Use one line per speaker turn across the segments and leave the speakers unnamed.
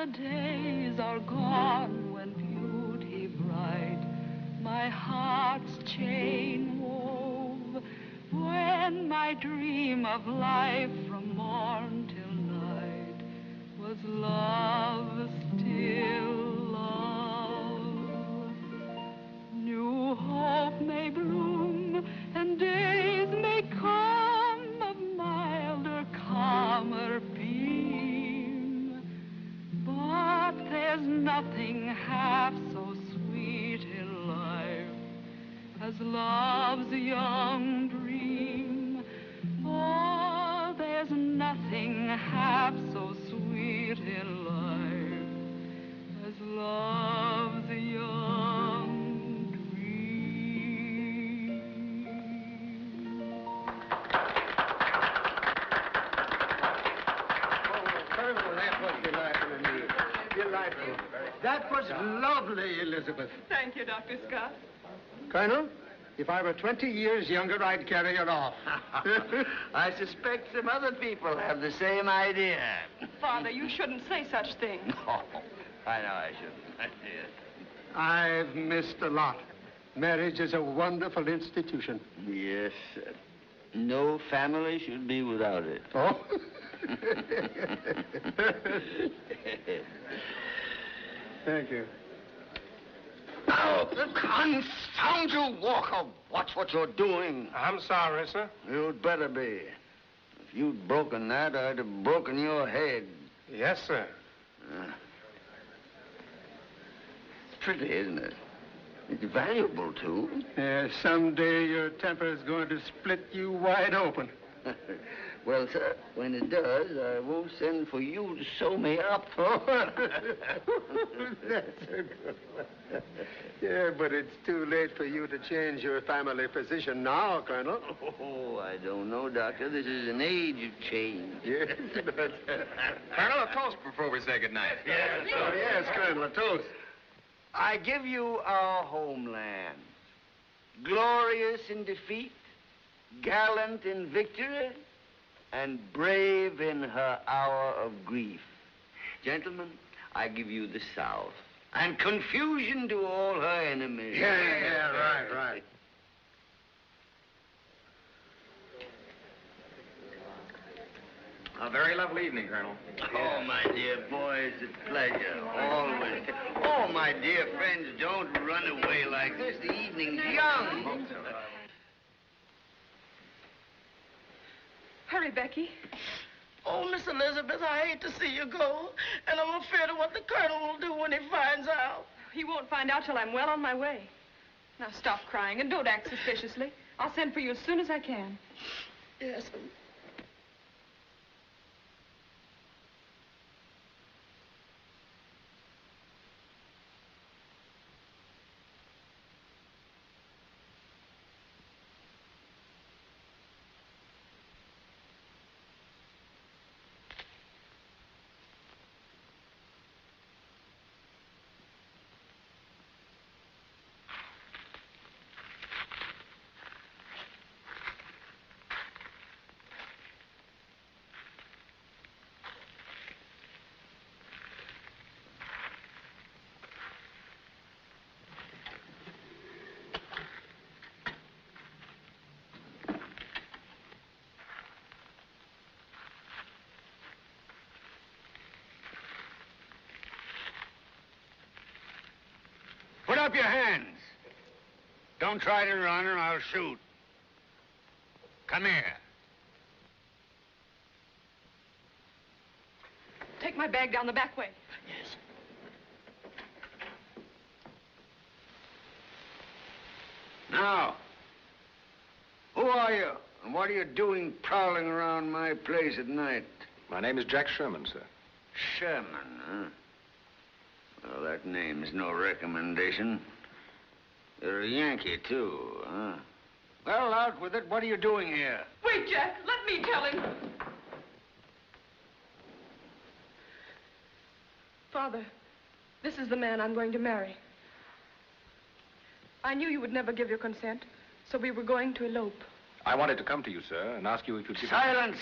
the days are gone when beauty bright my heart's chain wove, when my dream of life from morn till night was love, still love. New hope may bloom and days may come of milder, calmer beam, but there's nothing half so sweet in life as love's young dream. Oh, there's nothing half so sweet in life as love's young dream.
Oh, Colonel, that was delightful indeed. Delightful. That was lovely, Elizabeth.
Thank you, Dr. Scott.
Colonel, if I were 20 years younger, I'd carry her off.
I suspect some other people have the same idea.
Father, you shouldn't say such things.
Oh, I know I shouldn't.
I've missed a lot. Marriage is a wonderful institution.
Yes, sir. No family should be without it.
Oh? Thank you.
Oh, confound you, Walker. Watch what you're doing.
I'm sorry, sir.
You'd better be. If you'd broken that, I'd have broken your head.
Yes, sir.
It's pretty, isn't it? It's valuable, too.
Someday your temper is going to split you wide open.
Well, sir, when it does, I won't send for you to sew me up.
That's a good one. Yeah, but it's too late for you to change your family position now, Colonel.
Oh, I don't know, Doctor. This is an age of change.
Yes,
Colonel, a toast before we say goodnight.
Yes,
oh, yes, Colonel, a toast.
I give you our homeland, glorious in defeat, gallant in victory, and brave in her hour of grief. Gentlemen, I give you the South, and confusion to all her enemies.
Yeah, right.
A very lovely evening, Colonel.
Oh, my dear boy, it's a pleasure, always. Oh, my dear friends, don't run away like this. The evening's young.
Hurry, Becky.
Oh, Miss Elizabeth, I hate to see you go, and I'm afraid of what the Colonel will do when he finds out.
He won't find out till I'm well on my way. Now stop crying and don't act suspiciously. I'll send for you as soon as I can.
Yes.
up your hands. Don't try to run or I'll shoot. Come here.
Take my bag down the back way.
Yes. Now, who are you? And what are you doing prowling around my place at night?
My name is Jack Sherman, sir.
Sherman, huh? Well, that name's no recommendation. You're a Yankee, too, huh? Well, out with it. What are you doing here?
Wait, Jack. Let me tell him. Father, this is the man I'm going to marry. I knew you would never give your consent, so we were going to elope.
I wanted to come to you, sir, and ask you if you'd give...
Silence!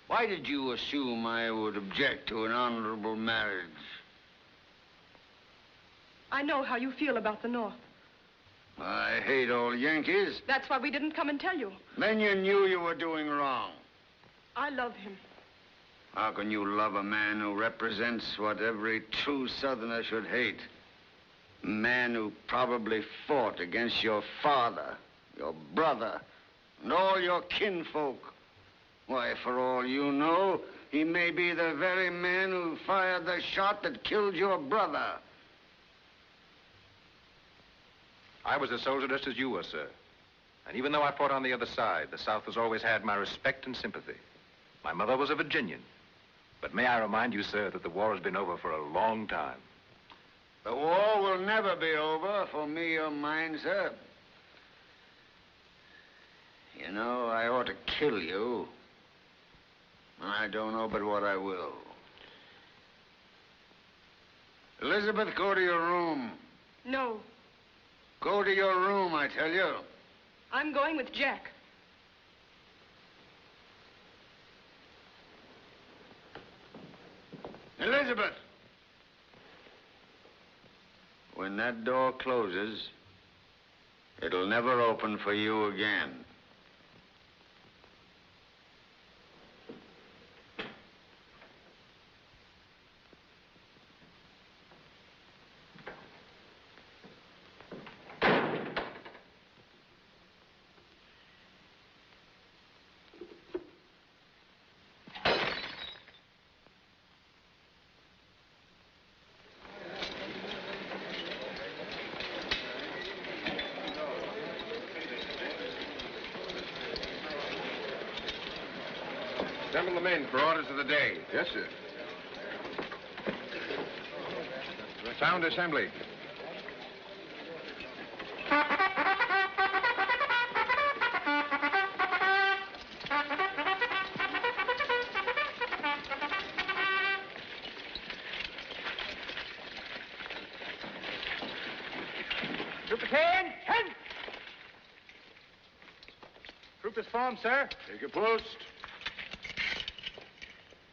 Why did you assume I would object to an honorable marriage?
I know how you feel about the North.
I hate all Yankees.
That's why we didn't come and tell you.
Then you knew you were doing wrong.
I love him.
How can you love a man who represents what every true Southerner should hate? A man who probably fought against your father, your brother, and all your kinfolk. Why, for all you know, he may be the very man who fired the shot that killed your brother.
I was a soldier just as you were, sir. And even though I fought on the other side, the South has always had my respect and sympathy. My mother was a Virginian. But may I remind you, sir, that the war has been over for a long time.
The war will never be over for me or mine, sir. You know, I ought to kill you. I don't know but what I will. Elizabeth, go to your room.
No,
Go to your room, I tell you.
I'm going with Jack.
Elizabeth! When that door closes, it'll never open for you again.
Assemble the men for orders of the day.
Yes, sir.
Sound assembly.
Troopers, hand! Troopers form, sir.
Take your post.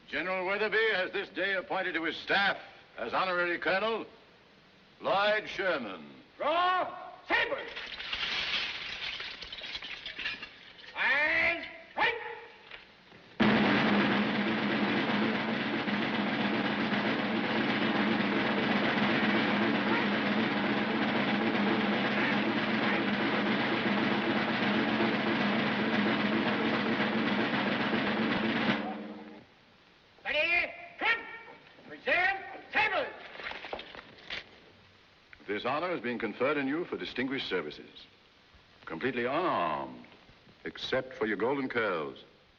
General Weatherby has this day appointed to his staff as honorary colonel Lloyd Sherman.
Draw sabers! And fight!
This honor is being conferred on you for distinguished services. Completely unarmed, except for your golden curls,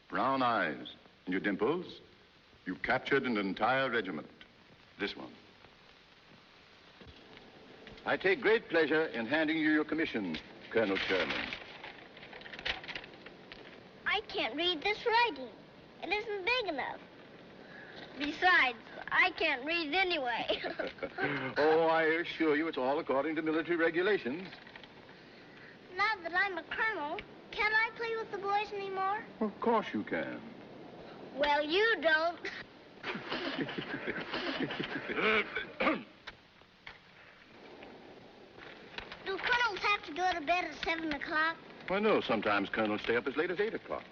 brown eyes, and your dimples, you've captured an entire regiment. This one. I take great pleasure in handing you your commission, Colonel Sherman.
I can't read this writing. It isn't big enough. Besides, I can't read anyway.
Oh, I assure you it's all according to military regulations.
Now that I'm a colonel, can I play with the boys anymore?
Of course you can.
Well, you don't. Do colonels have to go to bed at 7 o'clock?
Well, no, sometimes colonels stay up as late as 8 o'clock.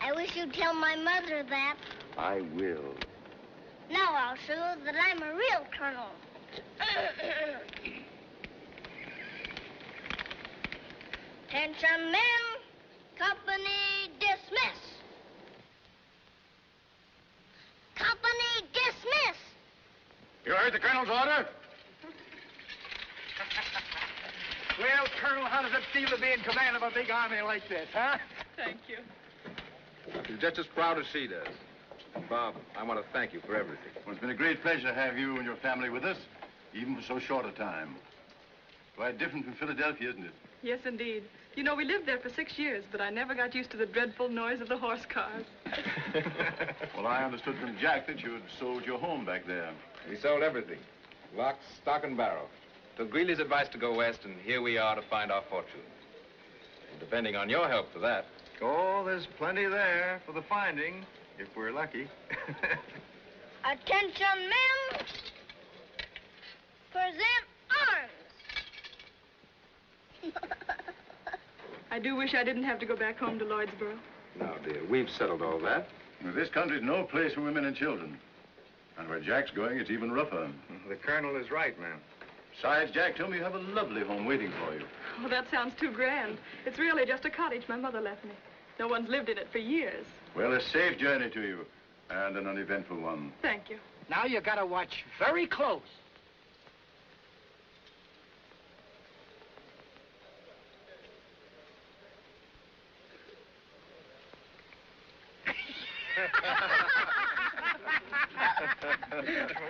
I wish you'd tell my mother that.
I will.
Now I'll show her that I'm a real colonel. Attention, men. Company dismiss. Company dismiss.
You heard the colonel's order?
Well, Colonel, how does it feel to be in command of a big army like this, huh?
Thank you.
You're just as proud as she does. And Bob, I want to thank you for everything.
Well, it's been a great pleasure to have you and your family with us, even for so short a time. Quite different from Philadelphia, isn't it?
Yes, indeed. You know, we lived there for 6 years, but I never got used to the dreadful noise of the horse cars.
Well, I understood from Jack that you had sold your home back there.
We sold everything. Lock, stock, and barrel. Took Greeley's advice to go west, and here we are to find our fortune. And depending on your help for that.
Oh, there's plenty there for the finding, if we're lucky.
Attention, men. Present arms.
I do wish I didn't have to go back home to Lloydsboro.
No, dear, we've settled all that.
Well, this country's no place for women and children. And where Jack's going, it's even rougher.
The colonel is right, ma'am.
Besides, Jack told me you have a lovely home waiting for you.
Oh, that sounds too grand. It's really just a cottage my mother left me. No one's lived in it for years.
Well, a safe journey to you, and an uneventful one.
Thank you.
Now you gotta watch very close.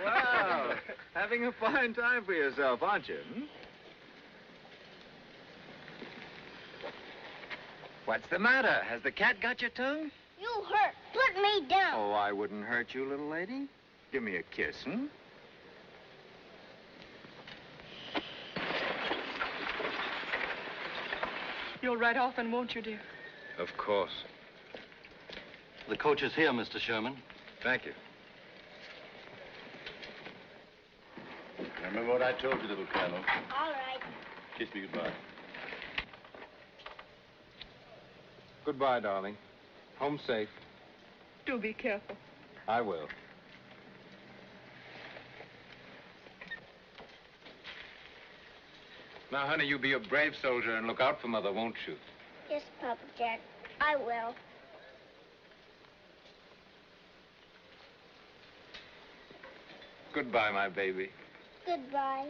Wow, having a fine time for yourself, aren't you? Hmm? What's the matter? Has the cat got your tongue?
You hurt. Put me down.
Oh, I wouldn't hurt you, little lady. Give me a kiss, hmm?
You'll ride often, won't you, dear?
Of course.
The coach is here, Mr. Sherman.
Thank you.
Remember what I told you, little Colonel.
All right.
Kiss me goodbye.
Goodbye, darling. Home safe.
Do be careful.
I will. Now, honey, you be a brave soldier and look out for Mother, won't you?
Yes, Papa Jack. I will.
Goodbye, my baby.
Goodbye.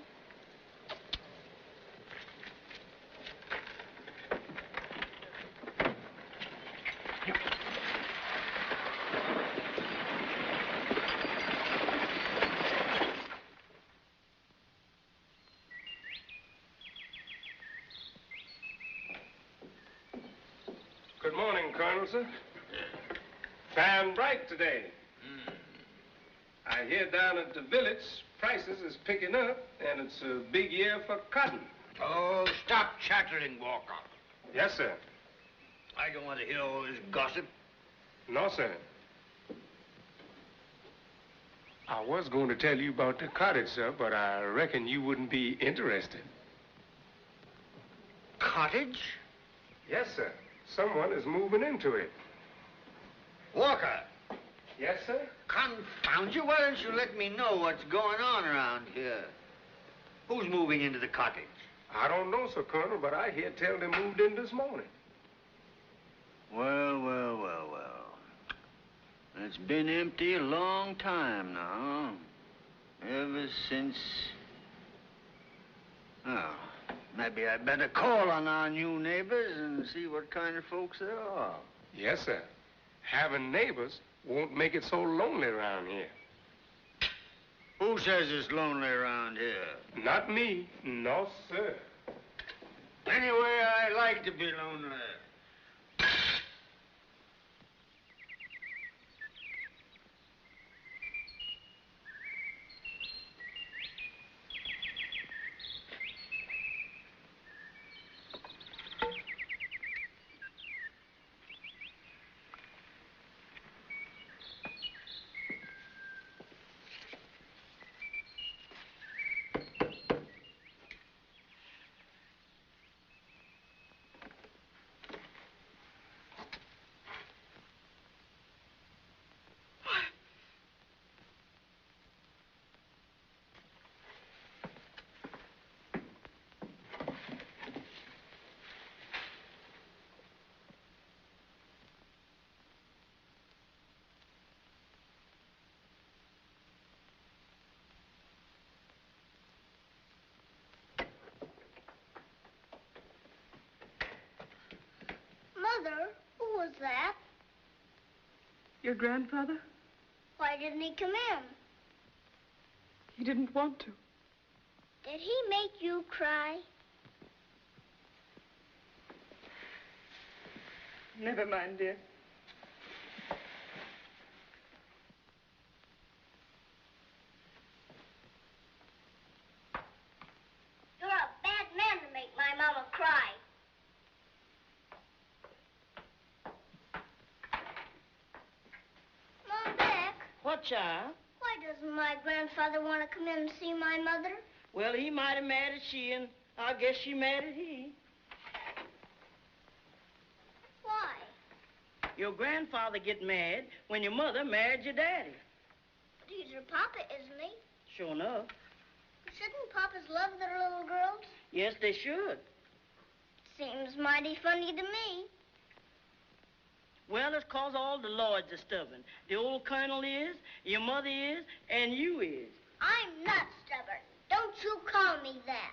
Good morning, Colonel, sir. Fine bright today. I hear down at the village, prices is picking up, and it's a big year for cotton.
Oh, stop chattering, Walker.
Yes, sir.
I don't want to hear all this gossip.
No, sir. I was going to tell you about the cottage, sir, but I reckon you wouldn't be interested.
Cottage?
Yes, sir. Someone is moving into it.
Walker,
Yes, sir?
Confound you, why don't you let me know what's going on around here? Who's moving into the cottage?
I don't know, sir, Colonel, but I hear tell they moved in this morning.
Well. It's been empty a long time now. Ever since... Oh, maybe I'd better call on our new neighbors and see what kind of folks they are.
Yes, sir. Having neighbors won't make it so lonely around here.
Who says it's lonely around here?
Not me. No, sir.
Anyway, I like to be lonely.
Mother, who was that?
Your grandfather?
Why didn't he come in?
He didn't want to.
Did he make you cry?
Never mind, dear.
You're a bad man to make my mama cry. Mom, Beck.
What, child?
Why doesn't my grandfather want to come in and see my mother?
Well, he might have mad at she, and I guess she mad at he.
Why?
Your grandfather get mad when your mother married your daddy.
But he's your papa, isn't he?
Sure enough.
Shouldn't papas love their little girls?
Yes, they should.
Seems mighty funny to me.
Well, it's 'cause all the Lloyds are stubborn. The old colonel is, your mother is, and you is.
I'm not stubborn. Don't you call me that.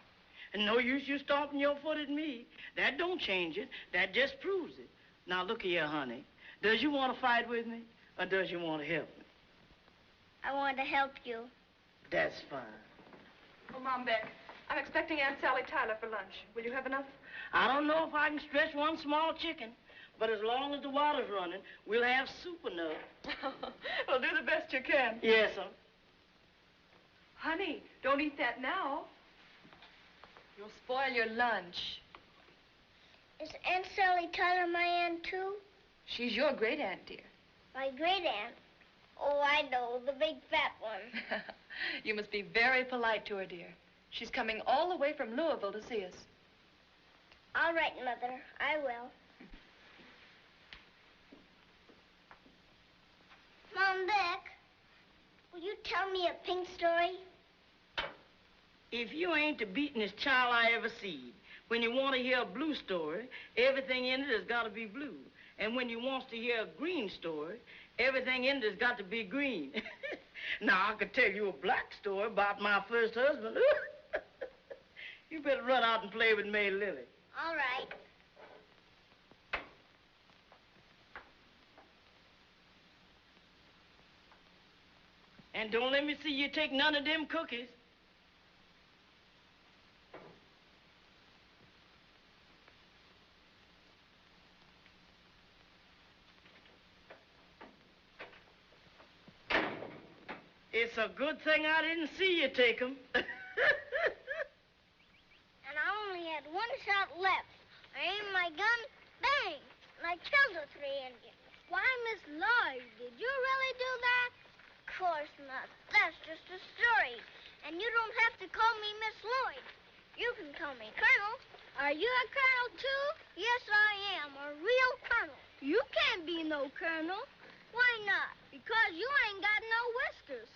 And no use you stomping your foot at me. That don't change it. That just proves it. Now, look here, honey. Does you want to fight with me, or does you want to help me?
I want to help you.
That's fine.
Oh, Mom, Beck, I'm expecting Aunt Sally Tyler for lunch. Will you have enough?
I don't know if I can stretch one small chicken, but as long as the water's running, we'll have soup enough.
Well, do the best you can.
Yes, sir.
Honey, don't eat that now. You'll spoil your lunch.
Is Aunt Sally Tyler my aunt, too?
She's your great-aunt, dear.
My great-aunt? Oh, I know, the big fat one.
You must be very polite to her, dear. She's coming all the way from Louisville to see us.
All right, Mother, I will. Mom, Beck, will you tell me a pink story?
If you ain't the beatenest child I ever seen, when you want to hear a blue story, everything in it has got to be blue. And when you want to hear a green story, everything in it has got to be green. Now, I could tell you a black story about my first husband. You better run out and play with May Lily.
All right.
And don't let me see you take none of them cookies. It's a good thing I didn't see you take them.
And I only had one shot left. I aimed my gun, bang, and I killed the 3 Indians. Why, Miss Lloyd, did you really do that? Of course not. That's just a story. And you don't have to call me Miss Lloyd. You can call me Colonel. Are you a colonel, too? Yes, I am, a real colonel. You can't be no colonel. Why not? Because you ain't got no whiskers.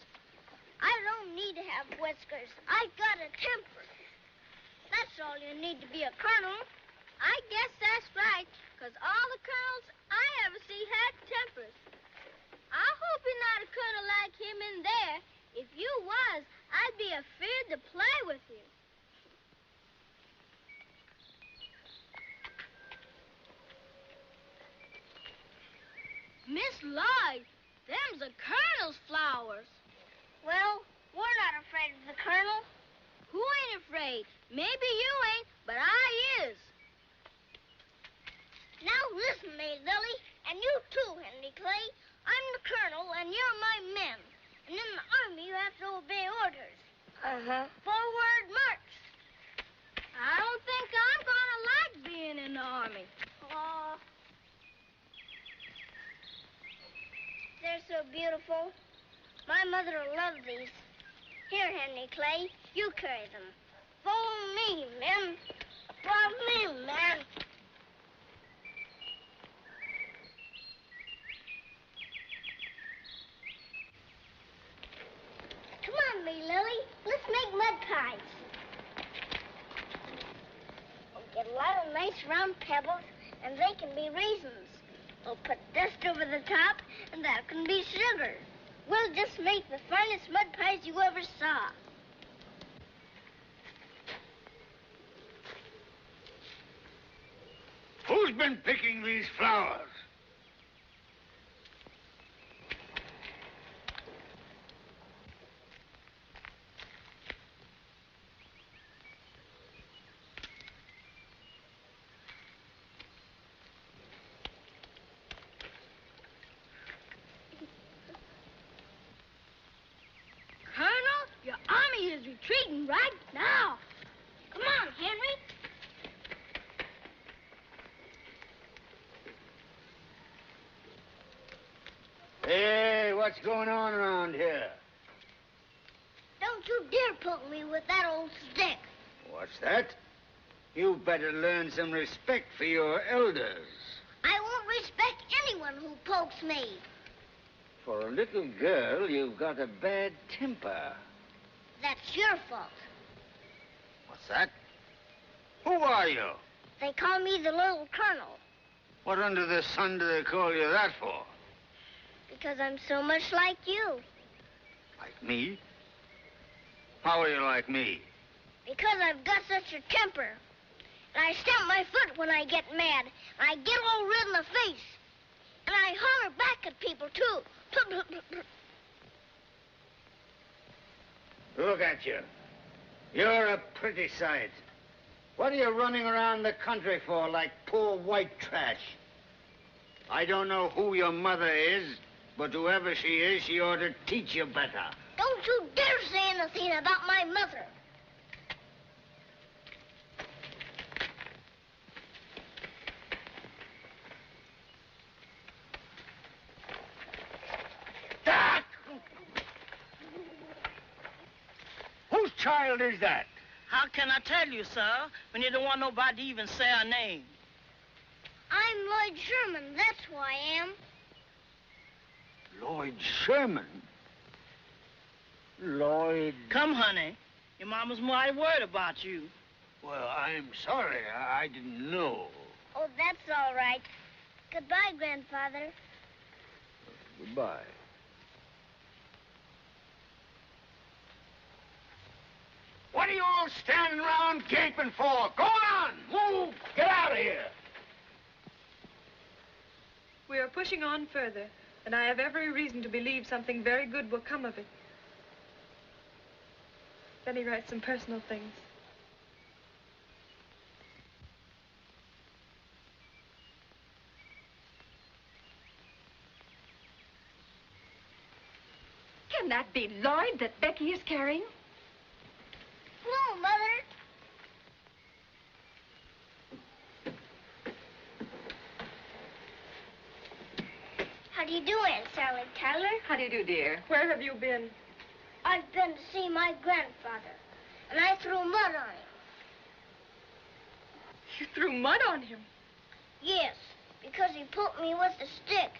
I don't need to have whiskers. I got a temper. That's all you need to be a colonel. I guess that's right, because all the colonels I ever see had tempers. I hope you're not a colonel like him in there. If you was, I'd be afraid to play with you. Miss Lloyd, them's the colonel's flowers. Well, we're not afraid of the colonel. Who ain't afraid? Maybe you ain't, but I is. Now listen, May Lily, and you too, Henry Clay. I'm the colonel, and you're my men. And in the army, you have to obey orders.
Uh-huh.
Forward march. I don't think I'm gonna like being in the army. Oh. They're so beautiful. My mother will love these. Here, Henry Clay, you carry them. Follow me, men. Follow me, men. Come on, May Lily. Let's make mud pies. We'll get a lot of nice round pebbles, and they can be raisins. We'll put dust over the top, and that can be sugar. We'll just make the finest mud pies you ever saw.
Who's been picking these flowers?
Colonel, your army is retreating right now. Come on, Henry.
Hey, what's going on around here?
Don't you dare poke me with that old stick.
What's that? You better learn some respect for your elders.
I won't respect anyone who pokes me.
For a little girl, you've got a bad temper.
That's your fault.
What's that? Who are you?
They call me the Little Colonel
What under the sun do they call you that for?
because I'm so much like you.
Like me? How are you like me?
Because I've got such a temper. And I stamp my foot when I get mad. And I get all red in the face. And I holler back at people, too.
Look at you. You're a pretty sight. What are you running around the country for like poor white trash? I don't know who your mother is, but whoever she is, she ought to teach you better.
Don't you dare say anything about my mother.
Whose child is that?
How can I tell you, sir, when you don't want nobody to even say her name?
I'm Lloyd Sherman, that's who I am.
Lloyd Sherman? Lloyd...
Come, honey. Your mama's mighty worried about you.
Well, I'm sorry. I didn't know.
Oh, that's all right. Goodbye, Grandfather.
Goodbye. What are you all standing around gaping for? Go on! Move! Get out of here!
We are pushing on further, and I have every reason to believe something very good will come of it. Then he writes some personal things.
Can that be Lloyd that Becky is carrying?
Hello, Mother. How do you do, Aunt Sally Tyler?
How do you do, dear?
Where have you been?
I've been to see my grandfather, and I threw mud on him.
You threw mud on him?
Yes, because he poked me with a stick.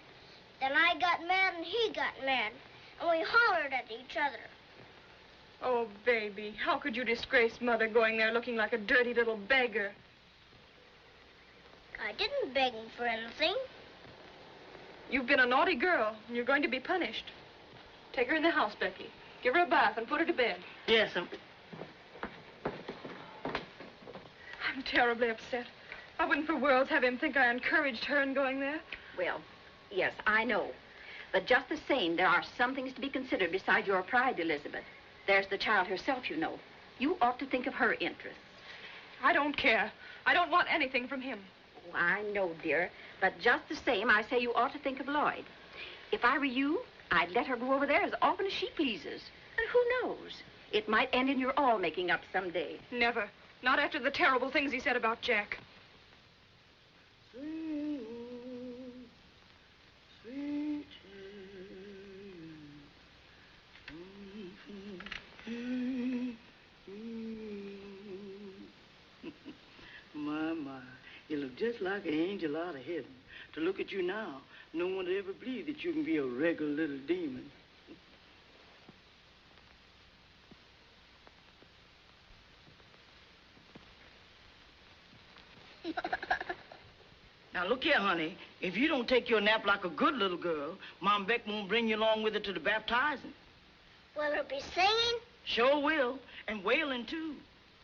Then I got mad and he got mad, and we hollered at each other.
Oh, baby, how could you disgrace Mother going there looking like a dirty little beggar?
I didn't beg him for anything.
You've been a naughty girl, and you're going to be punished. Take her in the house, Becky. Give her a bath and put her to bed.
Yes,
I'm terribly upset. I wouldn't for worlds have him think I encouraged her in going there.
Well, yes, I know. But just the same, there are some things to be considered beside your pride, Elizabeth. There's the child herself, you know. You ought to think of her interests.
I don't care. I don't want anything from him.
Oh, I know, dear. But just the same, I say you ought to think of Lloyd. If I were you, I'd let her go over there as often as she pleases. And who knows? It might end in your all making up someday.
Never. Not after the terrible things he said about Jack.
Sweet, sweet my, you look just like an angel out of heaven. To look at you now, no one would ever believe that you can be a regular little demon. Now, look here, honey. If you don't take your nap like a good little girl, Mom Beck won't bring you along with her to the baptizing.
Will her be singing?
Sure will. And wailing, too.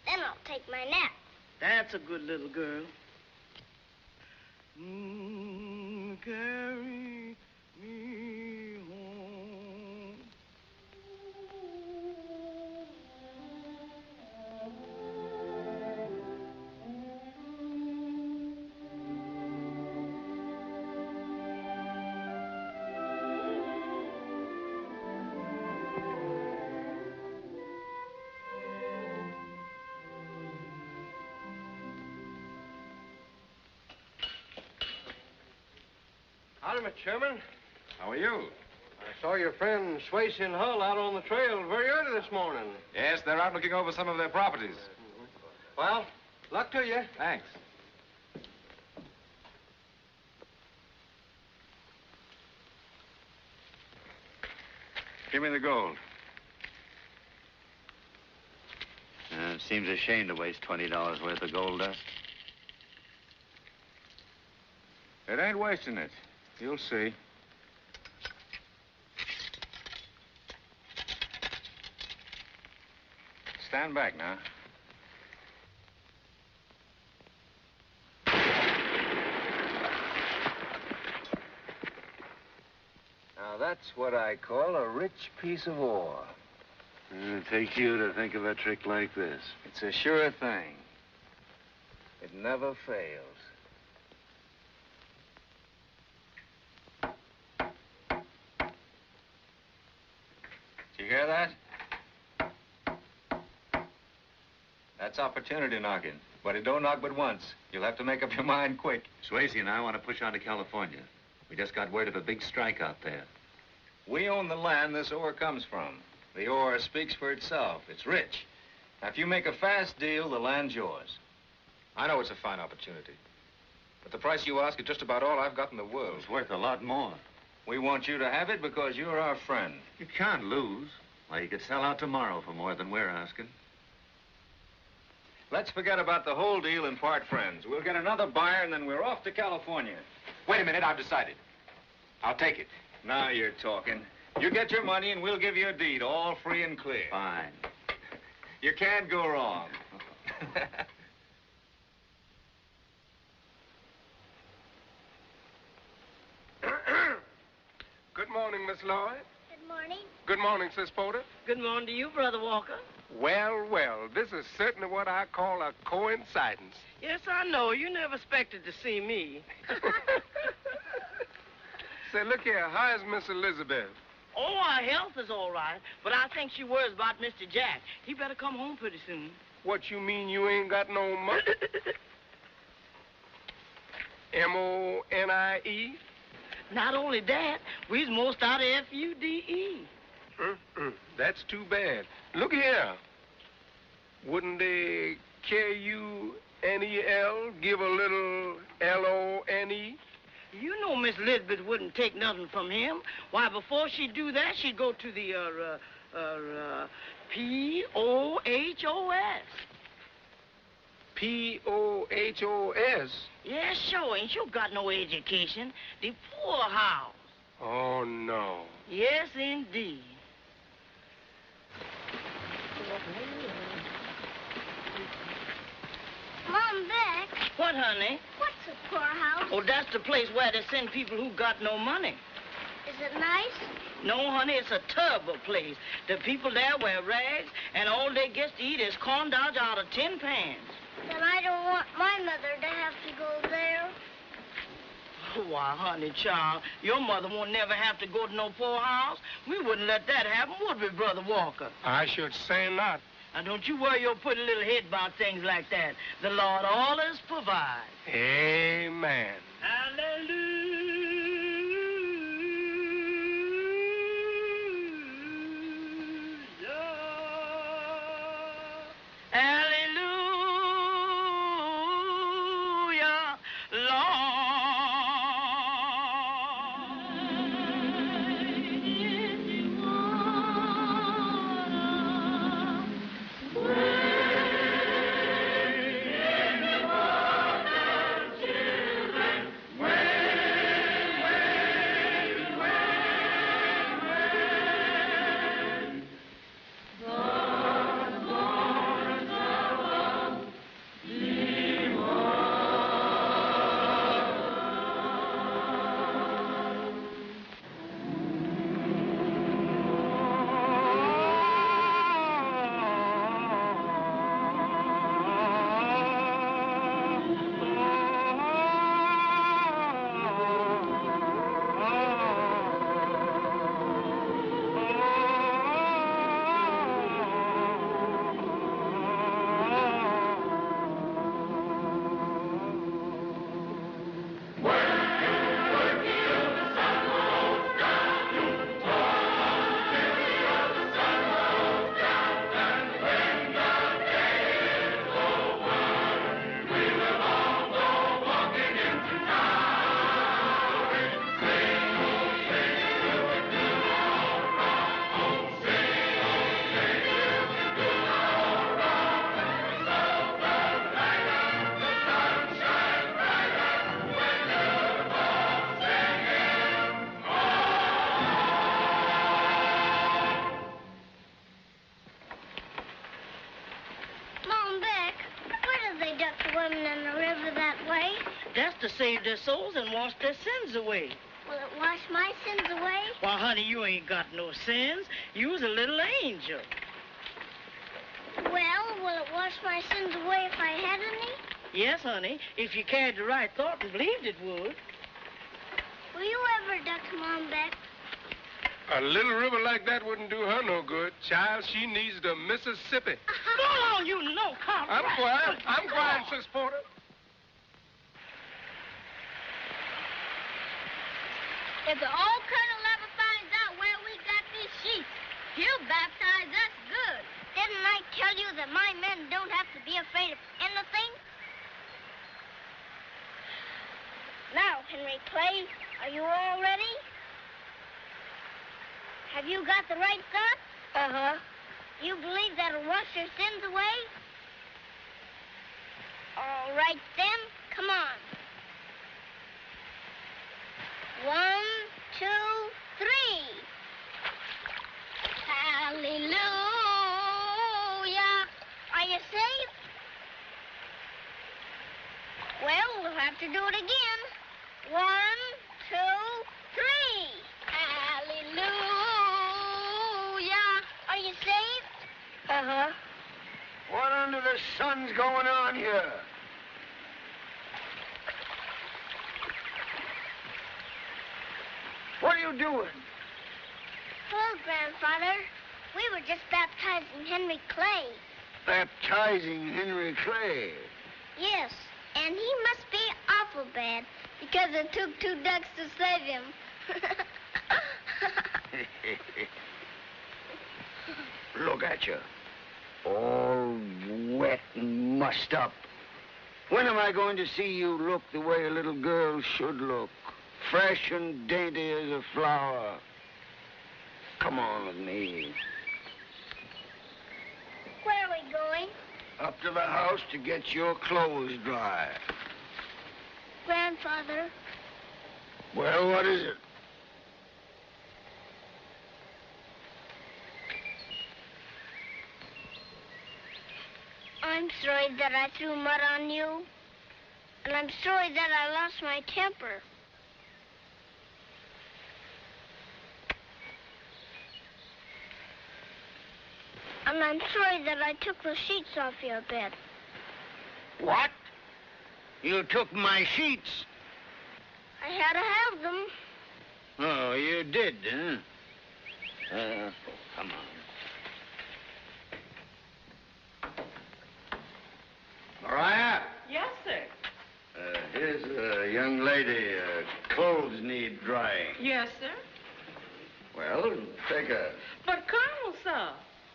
Then I'll take my nap.
That's a good little girl. Carry me home.
Howdy, Mr. Sherman.
How are you?
I saw your friend Swayze and Hull out on the trail very early this morning.
Yes, they're out looking over some of their properties.
Well, luck to you.
Thanks. Give me the gold.
It seems a shame to waste $20 worth of gold dust.
It ain't wasting it. You'll see. Stand back now.
Now, that's what I call a rich piece of ore. It takes you to think of a trick like this. It's a sure thing. It never fails.
Did you hear that? That's opportunity knocking. But it don't knock but once. You'll have to make up your mind quick.
Swayze and I want to push on to California. We just got word of a big strike out there.
We own the land this ore comes from. The ore speaks for itself. It's rich. Now, if you make a fast deal, the land's yours. I know it's a fine opportunity. But the price you ask is just about all I've got in the world.
It's worth a lot more.
We want you to have it because you're our friend.
You can't lose. Why, you could sell out tomorrow for more than we're asking.
Let's forget about the whole deal and part friends. We'll get another buyer, and then we're off to California. Wait a minute, I've decided. I'll take it. Now you're talking. You get your money, and we'll give you a deed, all free and clear.
Fine.
You can't go wrong.
Good morning, Miss Lloyd.
Good morning.
Good morning, Sis Porter.
Good morning to you, Brother Walker.
Well, well, this is certainly what I call a coincidence.
Yes, I know. You never expected to see me.
Say, look here, how's Miss Elizabeth?
Oh, her health is all right, but I think she worries about Mr. Jack. He better come home pretty soon.
What you mean you ain't got no money? M-O-N-I-E?
Not only that, we's most out of F-U-D-E.
That's too bad. Look here. Wouldn't they K-U-N-E-L give a little L-O-N-E?
You know Miss Elizabeth wouldn't take nothing from him. Why, before she'd do that, she'd go to the, P-O-H-O-S.
P-O-H-O-S?
Yes, sure. Ain't you got no education? The poorhouse.
Oh, no.
Yes, indeed.
Mom, Beck.
What, honey?
What's a poorhouse?
Oh, that's the place where they send people who got no money.
Is it nice?
No, honey, it's a terrible place. The people there wear rags, and all they get to eat is corn dogs out of tin pans.
Then I don't want my mother to have to go there.
Why, honey, child, your mother won't never have to go to no poorhouse. We wouldn't let that happen, would we, Brother Walker?
I should say not.
Now, don't you worry your pretty little head about things like that. The Lord always provides.
Amen.
Hallelujah. Hallelujah, Lord.
When
to save their souls and wash their sins away.
Will it wash my sins away?
Well, honey, you ain't got no sins. You was a little angel.
Well, will it wash my sins away if I had any?
Yes, honey, if you carried the right thought and believed it would.
Will you ever duck Mom back?
A little river like that wouldn't do her no good. Child, she needs the Mississippi.
Go on, you no-count.
I'm quiet, Sis Porter.
If the old colonel ever finds out where we got these sheep, he'll baptize us good. Didn't I tell you that my men don't have to be afraid of anything? Now, Henry Clay, are you all ready? Have you got the right thought? Uh-huh. You believe that'll wash your sins away? All right, then. Come on. 1, 2, 3. Hallelujah. Are you safe? Well, we'll have to do it again. 1, 2, 3. Hallelujah. Are you safe? Uh-huh.
What under the sun's going on here? What are you doing?
Hello, Grandfather. We were just baptizing Henry Clay.
Baptizing Henry Clay.
Yes, and he must be awful bad because it took 2 ducks to save him.
Look at you. All wet and mussed up. When am I going to see you look the way a little girl should look? Fresh and dainty as a flower. Come on with me.
Where are we going?
Up to the house to get your clothes dry.
Grandfather.
Well, what is it?
I'm sorry that I threw mud on you. And I'm sorry that I lost my temper. And I'm sorry that I took the sheets off your bed.
What? You took my sheets?
I had to have them.
Oh, you did, huh? Come on. Mariah?
Yes, sir.
Here's a young lady. Clothes need drying.
Yes, sir.
Well, take her.
But, Colonel, sir,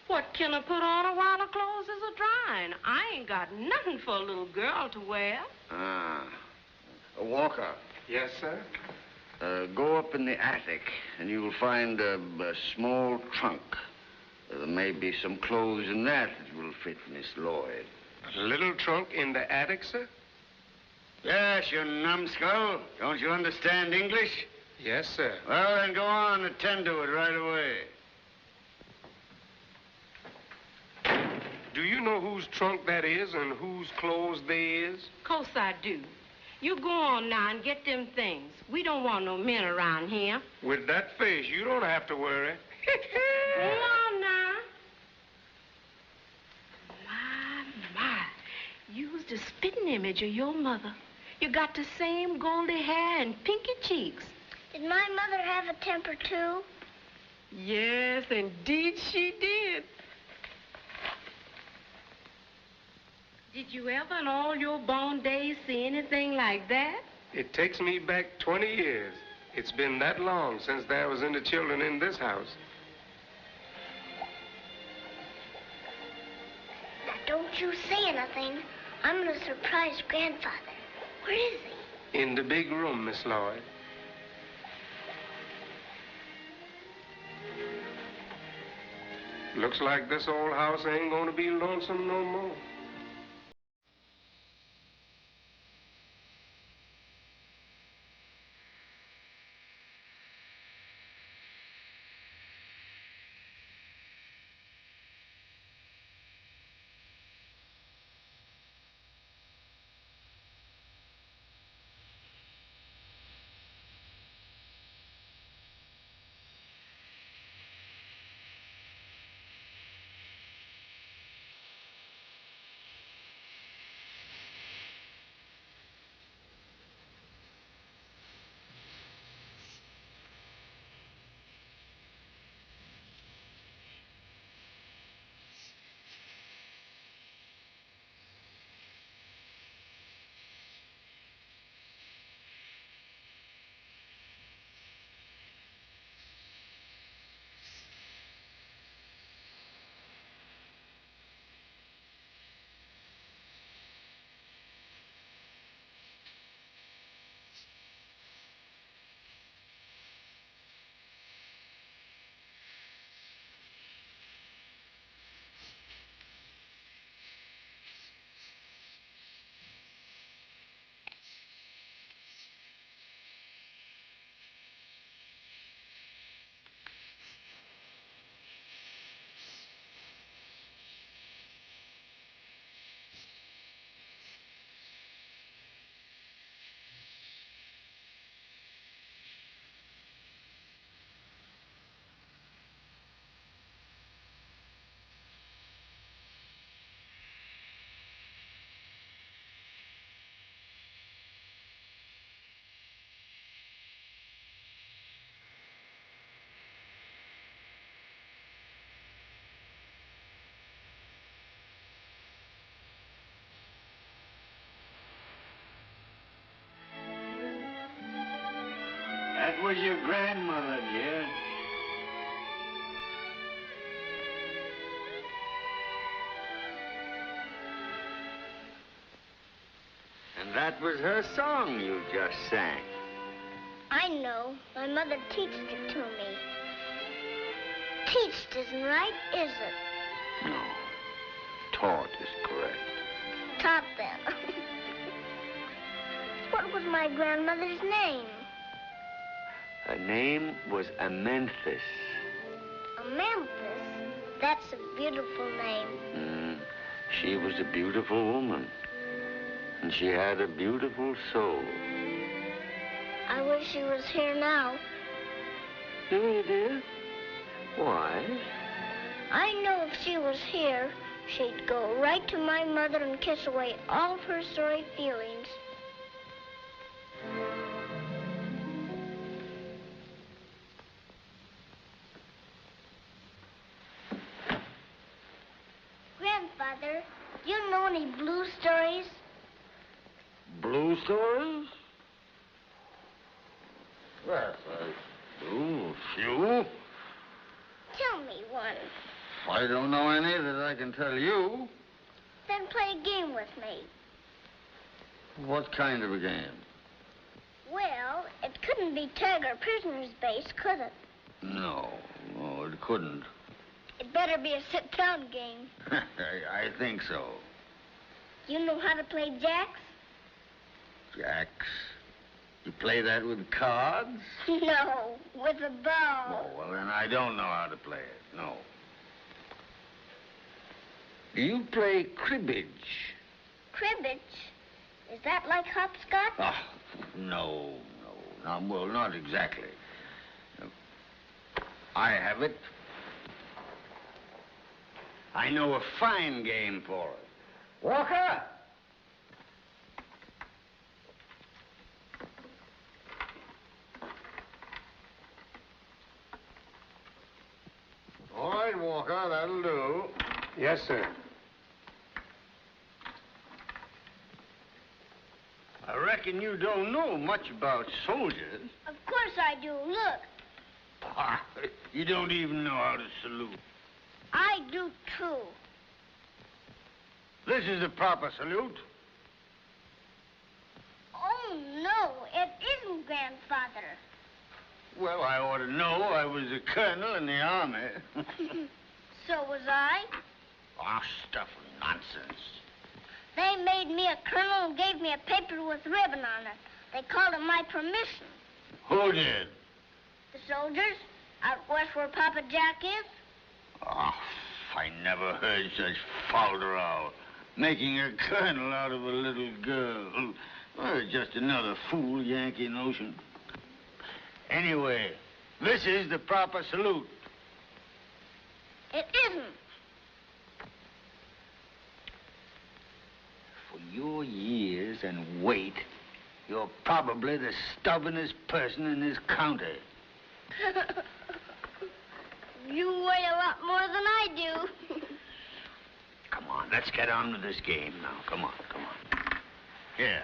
what can I put on her while her clothes is a-drying? I ain't got nothing for a little girl to wear.
Walker.
Yes, sir?
Go up in the attic, and you'll find a small trunk. There may be some clothes in that will fit Miss Lloyd.
A little trunk in the attic, sir?
Yes, you numbskull. Don't you understand English?
Yes, sir.
Well, then go on and attend to it right away.
Do you know whose trunk that is and whose clothes they is?
Course I do. You go on now and get them things. We don't want no men around here.
With that face, you don't have to worry.
Go on now. My. You's the spitting image of your mother. You got the same goldy hair and pinky cheeks.
Did my mother have a temper, too?
Yes, indeed she did. Did you ever in all your born days see anything like that?
It takes me back 20 years. It's been that long since there was any children in this house.
Now, don't you say anything. I'm going to surprise Grandfather. Where is he?
In the big room, Miss Lloyd. Looks like this old house ain't going to be lonesome no more.
was your grandmother, dear. And that was her song you just sang.
I know. My mother teached it to me. Teached isn't right, is it?
No. Taught is correct.
Taught then. What was my grandmother's name?
Her name was Amenthis.
Amanthus? That's a beautiful name.
She was a beautiful woman. And she had a beautiful soul.
I wish she was here now.
Do you, dear? Why?
I know if she was here, she'd go right to my mother and kiss away all of her sorry feelings. Grandfather, do you know any blue stories?
Blue stories? Yes, I do. A few.
Tell me one.
I don't know any that I can tell you.
Then play a game with me.
What kind of a game?
Well, it couldn't be tag or prisoner's base, could it?
No, it couldn't.
It better be a sit-down game.
I think so.
You know how to play jacks?
Jacks? You play that with cards?
No, with a ball.
Oh, well, then I don't know how to play it, no. Do you play cribbage?
Cribbage? Is that like hopscotch?
Oh, no. Well, not exactly. I have it. I know a fine game for it. Walker! All right, Walker, that'll do.
Yes, sir.
I reckon you don't know much about soldiers.
Of course I do. Look.
You don't even know how to salute.
I do, too.
This is the proper salute.
Oh, no, it isn't, Grandfather.
Well, I ought to know. I was a colonel in the army.
So was I.
Oh, stuff and nonsense.
They made me a colonel and gave me a paper with ribbon on it. They called it my permission.
Who did?
The soldiers out west where Papa Jack is.
Oh, I never heard such folderol. Making a colonel out of a little girl. Well, just another fool Yankee notion. Anyway, this is the proper salute.
It isn't.
For your years and weight, you're probably the stubbornest person in this county.
You weigh a lot more than I do.
Come on, let's get on with this game now. Come on. Here.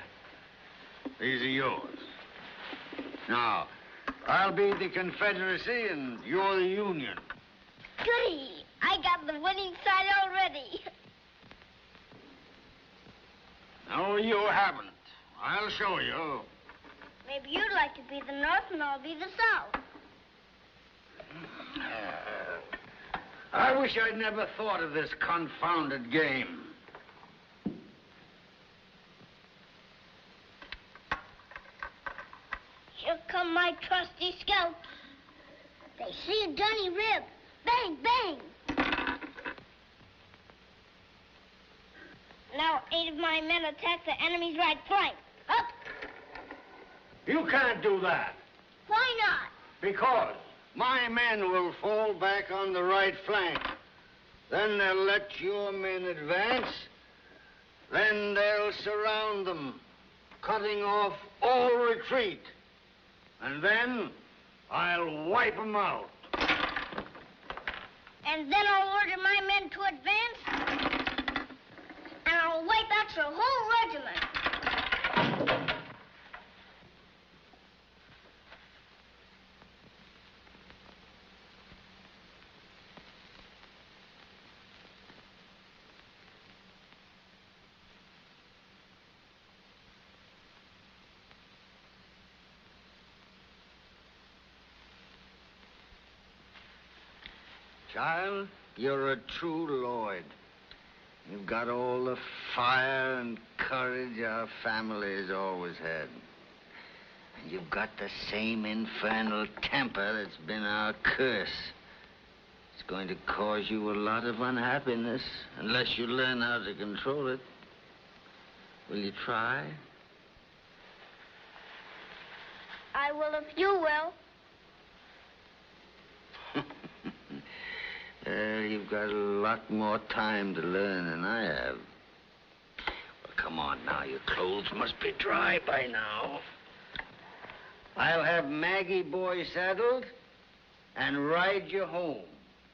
These are yours. Now, I'll be the Confederacy and you're the Union.
Goody! I got the winning side already.
No, you haven't. I'll show you.
Maybe you'd like to be the North and I'll be the South.
I wish I'd never thought of this confounded game.
Here come my trusty scouts. They see a Johnny rib. Bang, bang. Now 8 of my men attack the enemy's right flank. Up!
You can't do that.
Why not?
Because my men will fall back on the right flank. Then they'll let your men advance. Then they'll surround them, cutting off all retreat. And then I'll wipe them out.
And then I'll order my men to advance. And I'll wipe out your whole regiment.
Child, you're a true Lloyd. You've got all the fire and courage our family has always had. And you've got the same infernal temper that's been our curse. It's going to cause you a lot of unhappiness unless you learn how to control it. Will you try?
I will if you will.
You've got a lot more time to learn than I have. Well, come on now. Your clothes must be dry by now. I'll have Maggie boy saddled and ride you home.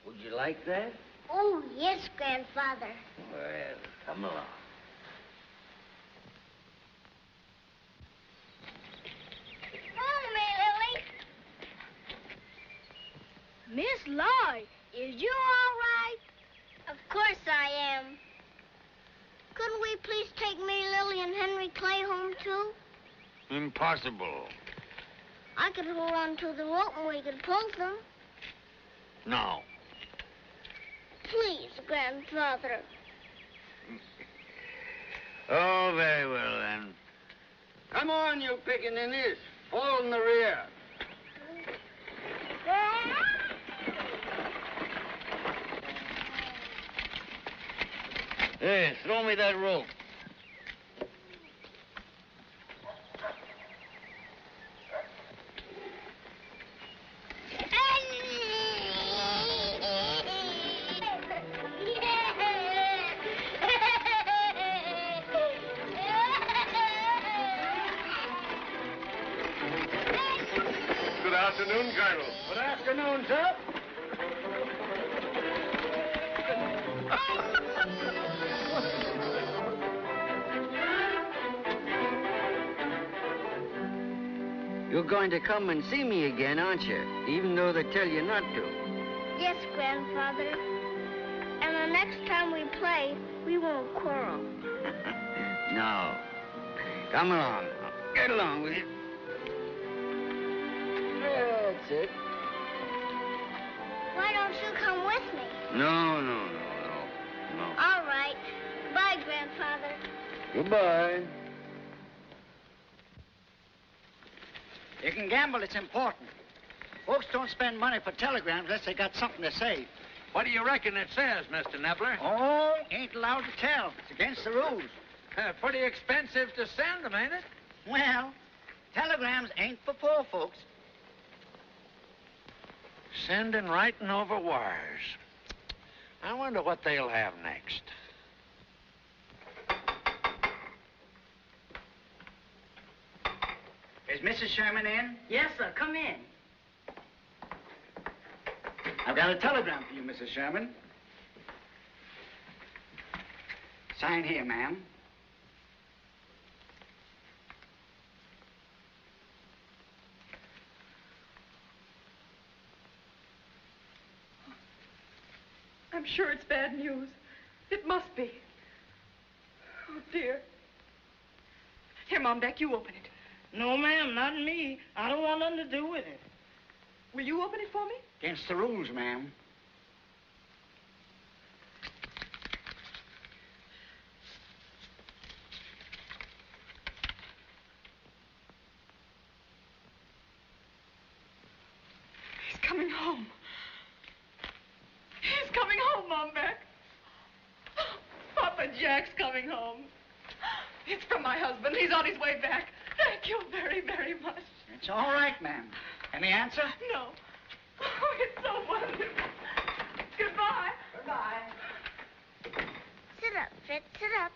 Would you like that?
Oh, yes, Grandfather.
Well, come along.
Follow me, Lily. Miss Lloyd, is you all right? Of course I am. Couldn't we please take me, Lily, and Henry Clay home, too?
Impossible.
I could hold on to the rope and we could pull them.
No.
Please, Grandfather.
Oh, very well, then. Come on, you pickaninnies. Fall in the rear. Hey, throw me that rope.
Good afternoon, Colonel.
Good afternoon, sir.
You're going to come and see me again, aren't you? Even though they tell you not to.
Yes, Grandfather. And the next time we play, we won't quarrel.
No. Come along. Get along with you. That's it.
Why don't you come with me?
No.
All right. Bye, Grandfather.
Goodbye.
You can gamble, it's important. Folks don't spend money for telegrams unless they got something to say.
What do you reckon it says, Mr. Nebler?
Oh, ain't allowed to tell. It's against the rules.
Pretty expensive to send them, ain't it?
Well, telegrams ain't for poor folks.
Sending writing over wires. I wonder what they'll have next.
Is Mrs. Sherman in?
Yes, sir. Come in.
I've got a telegram for you, Mrs. Sherman. Sign here, ma'am.
I'm sure it's bad news. It must be. Oh, dear. Here, Mom, Beck, you open it.
No, ma'am, not me. I don't want nothing to do with it.
Will you open it for me?
Against the rules, ma'am.
He's coming home. He's coming home, Mom, Beck. Papa Jack's coming home. It's from my husband. He's on his way back. Thank you very, very much.
It's all right, ma'am. Any answer?
No. Oh, it's so wonderful. Goodbye.
Goodbye.
Sit up, Fritz. Sit up.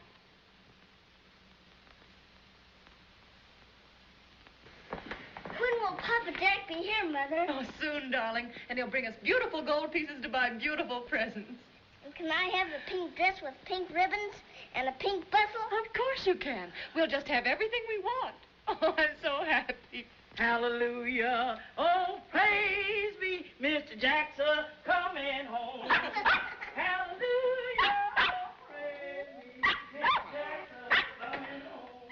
When will Papa Jack be here, Mother?
Oh, soon, darling. And he'll bring us beautiful gold pieces to buy beautiful presents.
And can I have a pink dress with pink ribbons and a pink bustle?
Of course you can. We'll just have everything we want. Oh, I'm so happy.
Hallelujah. Oh, praise be Mr. Jackson coming home. Hallelujah. Oh, praise be Mr. Jackson coming home.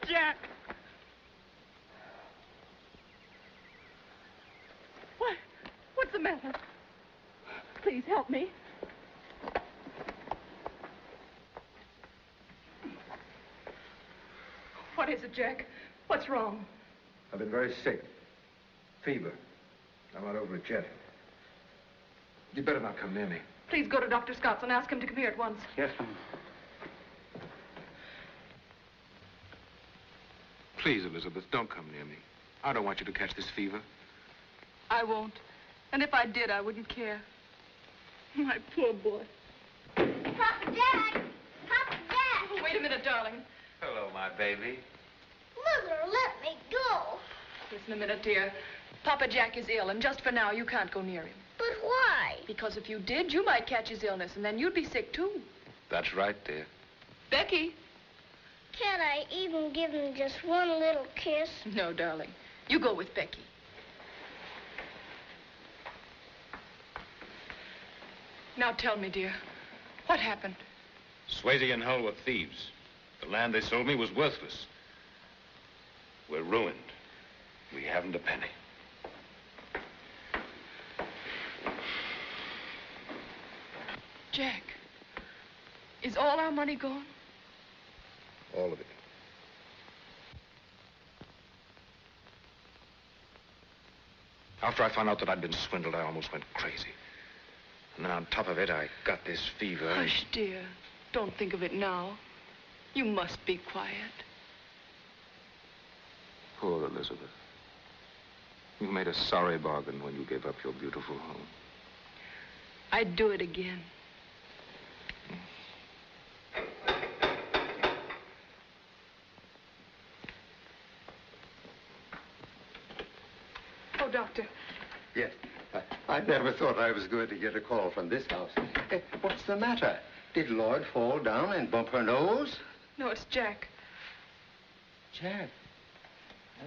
Jack. What? What's the matter? Please help me. What is it, Jack? What's wrong?
I've been very sick. Fever. I'm not over it yet. You'd better not come near me.
Please go to Dr. Scott's and ask him to come here at once.
Yes, ma'am.
Please, Elizabeth, don't come near me. I don't want you to catch this fever.
I won't. And if I did, I wouldn't care. My poor boy.
Papa Jack! Papa Jack!
Oh, wait a minute, darling.
Hello, my baby.
Mother, let me go.
Listen a minute, dear. Papa Jack is ill, and just for now, you can't go near him.
But why?
Because if you did, you might catch his illness, and then you'd be sick, too.
That's right, dear.
Becky.
Can't I even give him just one little kiss?
No, darling. You go with Becky. Now tell me, dear, what happened?
Swayze and Hull were thieves. The land they sold me was worthless. We're ruined. We haven't a penny.
Jack, is all our money gone?
All of it.
After I found out that I'd been swindled, I almost went crazy. And then on top of it, I got this fever.
Hush, dear. Don't think of it now. You must be quiet.
Poor Elizabeth. You made a sorry bargain when you gave up your beautiful home.
I'd do it again. Oh, Doctor.
Yes. I never thought I was going to get a call from this house. What's the matter? Did Lloyd fall down and bump her nose?
No, it's Jack.
Jack?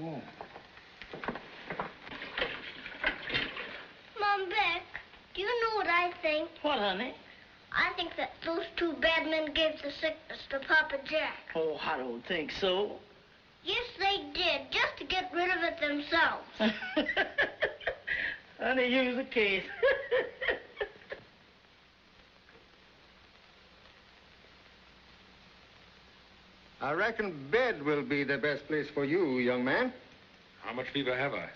Oh.
Mom, Beck, do you know what I think?
What, honey?
I think that those two bad men gave the sickness to Papa Jack.
Oh, I don't think so.
Yes, they did, just to get rid of it themselves.
Honey, use the case.
I reckon bed will be the best place for you, young man.
How much fever have I?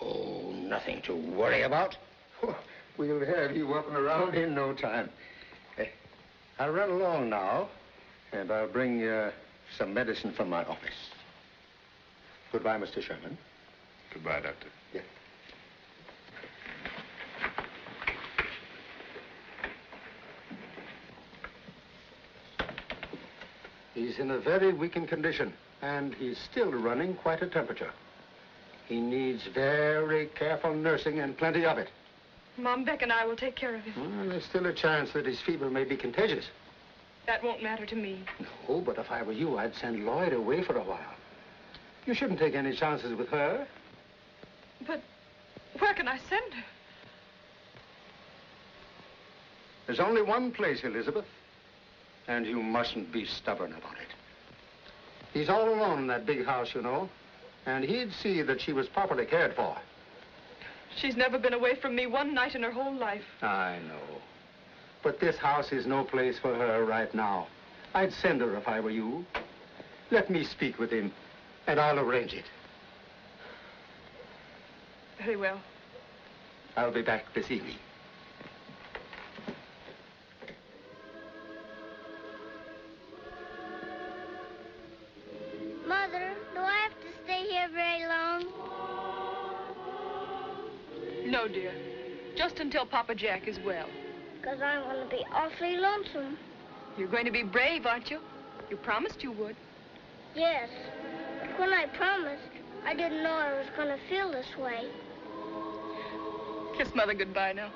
Oh, nothing to worry about. We'll have you up and around in no time. I'll run along now, and I'll bring some medicine from my office. Goodbye, Mr. Sherman.
Goodbye, Doctor.
Yes. He's in a very weakened condition, and he's still running quite a temperature. He needs very careful nursing and plenty of it.
Mom, Beck, and I will take care of him.
Well, there's still a chance that his fever may be contagious.
That won't matter to me.
No, but if I were you, I'd send Lloyd away for a while. You shouldn't take any chances with her.
But where can I send her?
There's only one place, Elizabeth, and you mustn't be stubborn about it. He's all alone in that big house, you know, and he'd see that she was properly cared for.
She's never been away from me one night in her whole life.
I know. But this house is no place for her right now. I'd send her if I were you. Let me speak with him, and I'll arrange it.
Very well.
I'll be back this evening.
Mother, do I have to stay here very long?
No, dear. Just until Papa Jack is well.
Because I'm going to be awfully lonesome.
You're going to be brave, aren't you? You promised you would.
Yes. But when I promised, I didn't know I was going to feel this way.
Kiss Mother goodbye now.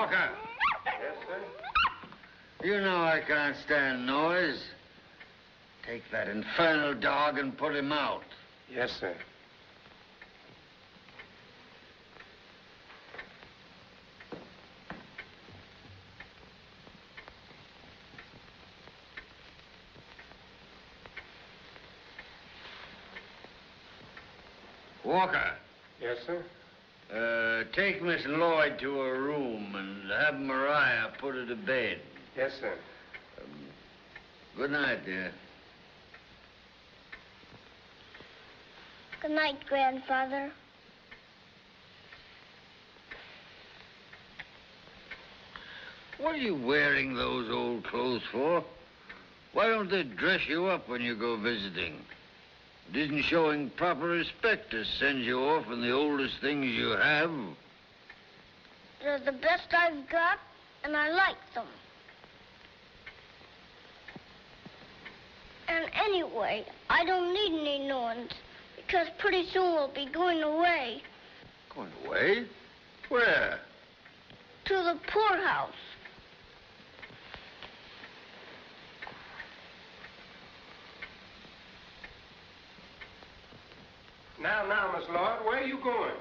Walker.
Yes, sir.
You know I can't stand noise. Take that infernal dog and put him out.
Yes, sir.
Walker,
Yes, sir.
take Miss Lloyd to her room and have Mariah put her to bed.
Yes, sir.
Good night, dear.
Good night, Grandfather.
What are you wearing those old clothes for? Why don't they dress you up when you go visiting? It isn't showing proper respect to send you off in the oldest things you have.
They're the best I've got, and I like them. And anyway, I don't need any new ones, because pretty soon we'll be going away.
Going away? Where?
To the poorhouse.
Now, Miss Lloyd, where are you going?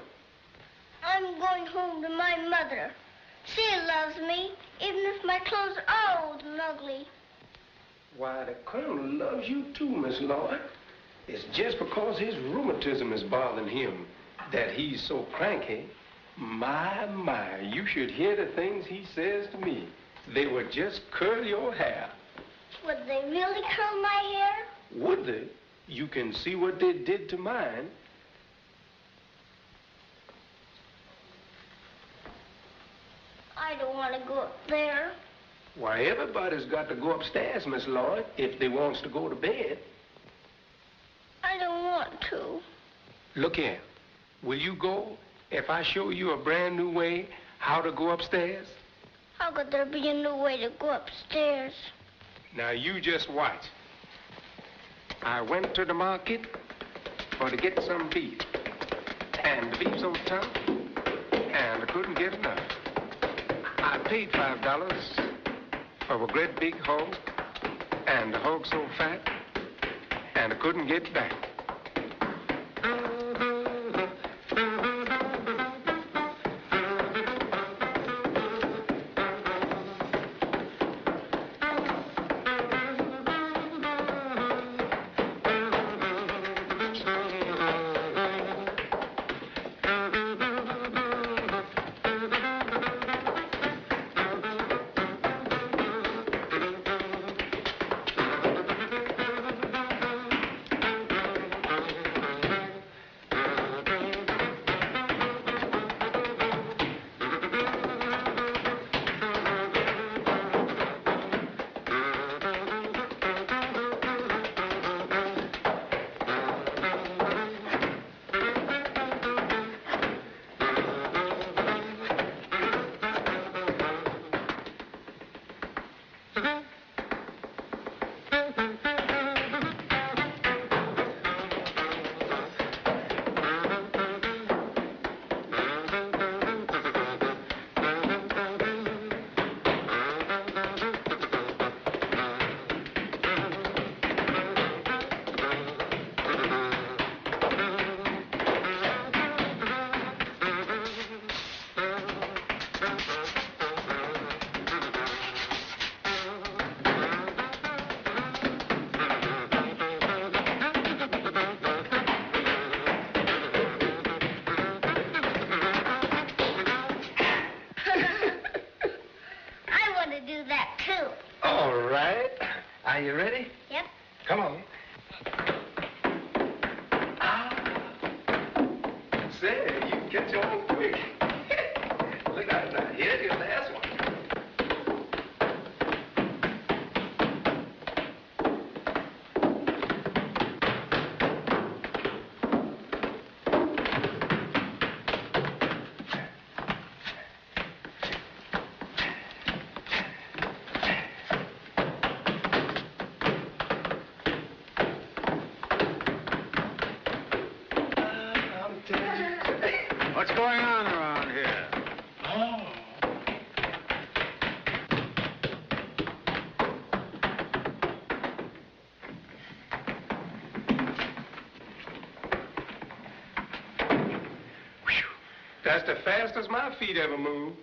I'm going home to my mother. She loves me, even if my clothes are old and ugly.
Why, the Colonel loves you too, Miss Lloyd. It's just because his rheumatism is bothering him that he's so cranky. My, you should hear the things he says to me. They would just curl your hair.
Would they really curl my hair?
Would they? You can see what they did to mine.
I don't want to go up there.
Why, everybody's got to go upstairs, Miss Lloyd, if they wants to go to bed.
I don't want to.
Look here. Will you go if I show you a brand new way how to go upstairs?
How could there be a new way to go upstairs?
Now, you just watch. I went to the market for to get some beef. And the beef's so tough, and I couldn't get enough. I paid $5 for a great big hog, and the hog so fat, and I couldn't get back. Are you ready?
Yep.
Come on. Say, you can catch on quick. Look out now. Here's your last one.
What's going on around here?
Oh. That's the fastest my feet ever moved.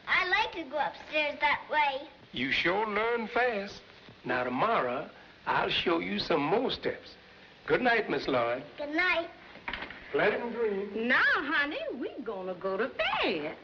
I like to go upstairs that way.
You sure learn fast. Now, tomorrow, I'll show you some more steps. Good night, Miss Lloyd.
Good night.
Pleasant dreams.
Now, honey, we're gonna go to bed.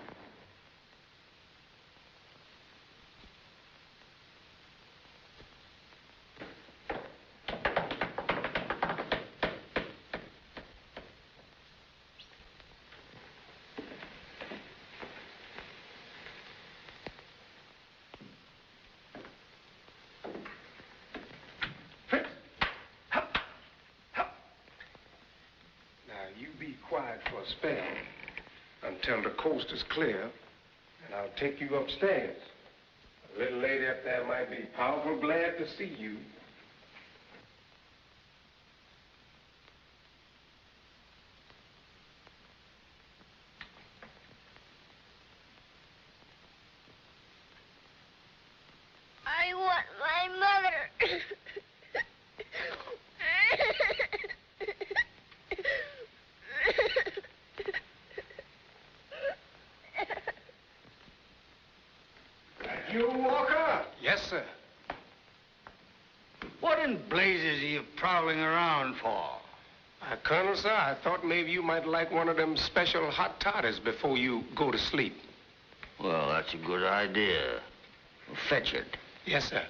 Quiet for a spell until the coast is clear, and I'll take you upstairs. The little lady up there might be powerful glad to see you.
I want my mother.
You, Walker?
Yes, sir.
What in blazes are you prowling around for?
Colonel, sir, I thought maybe you might like one of them special hot toddies before you go to sleep.
Well, that's a good idea. Fetch it.
Yes, sir.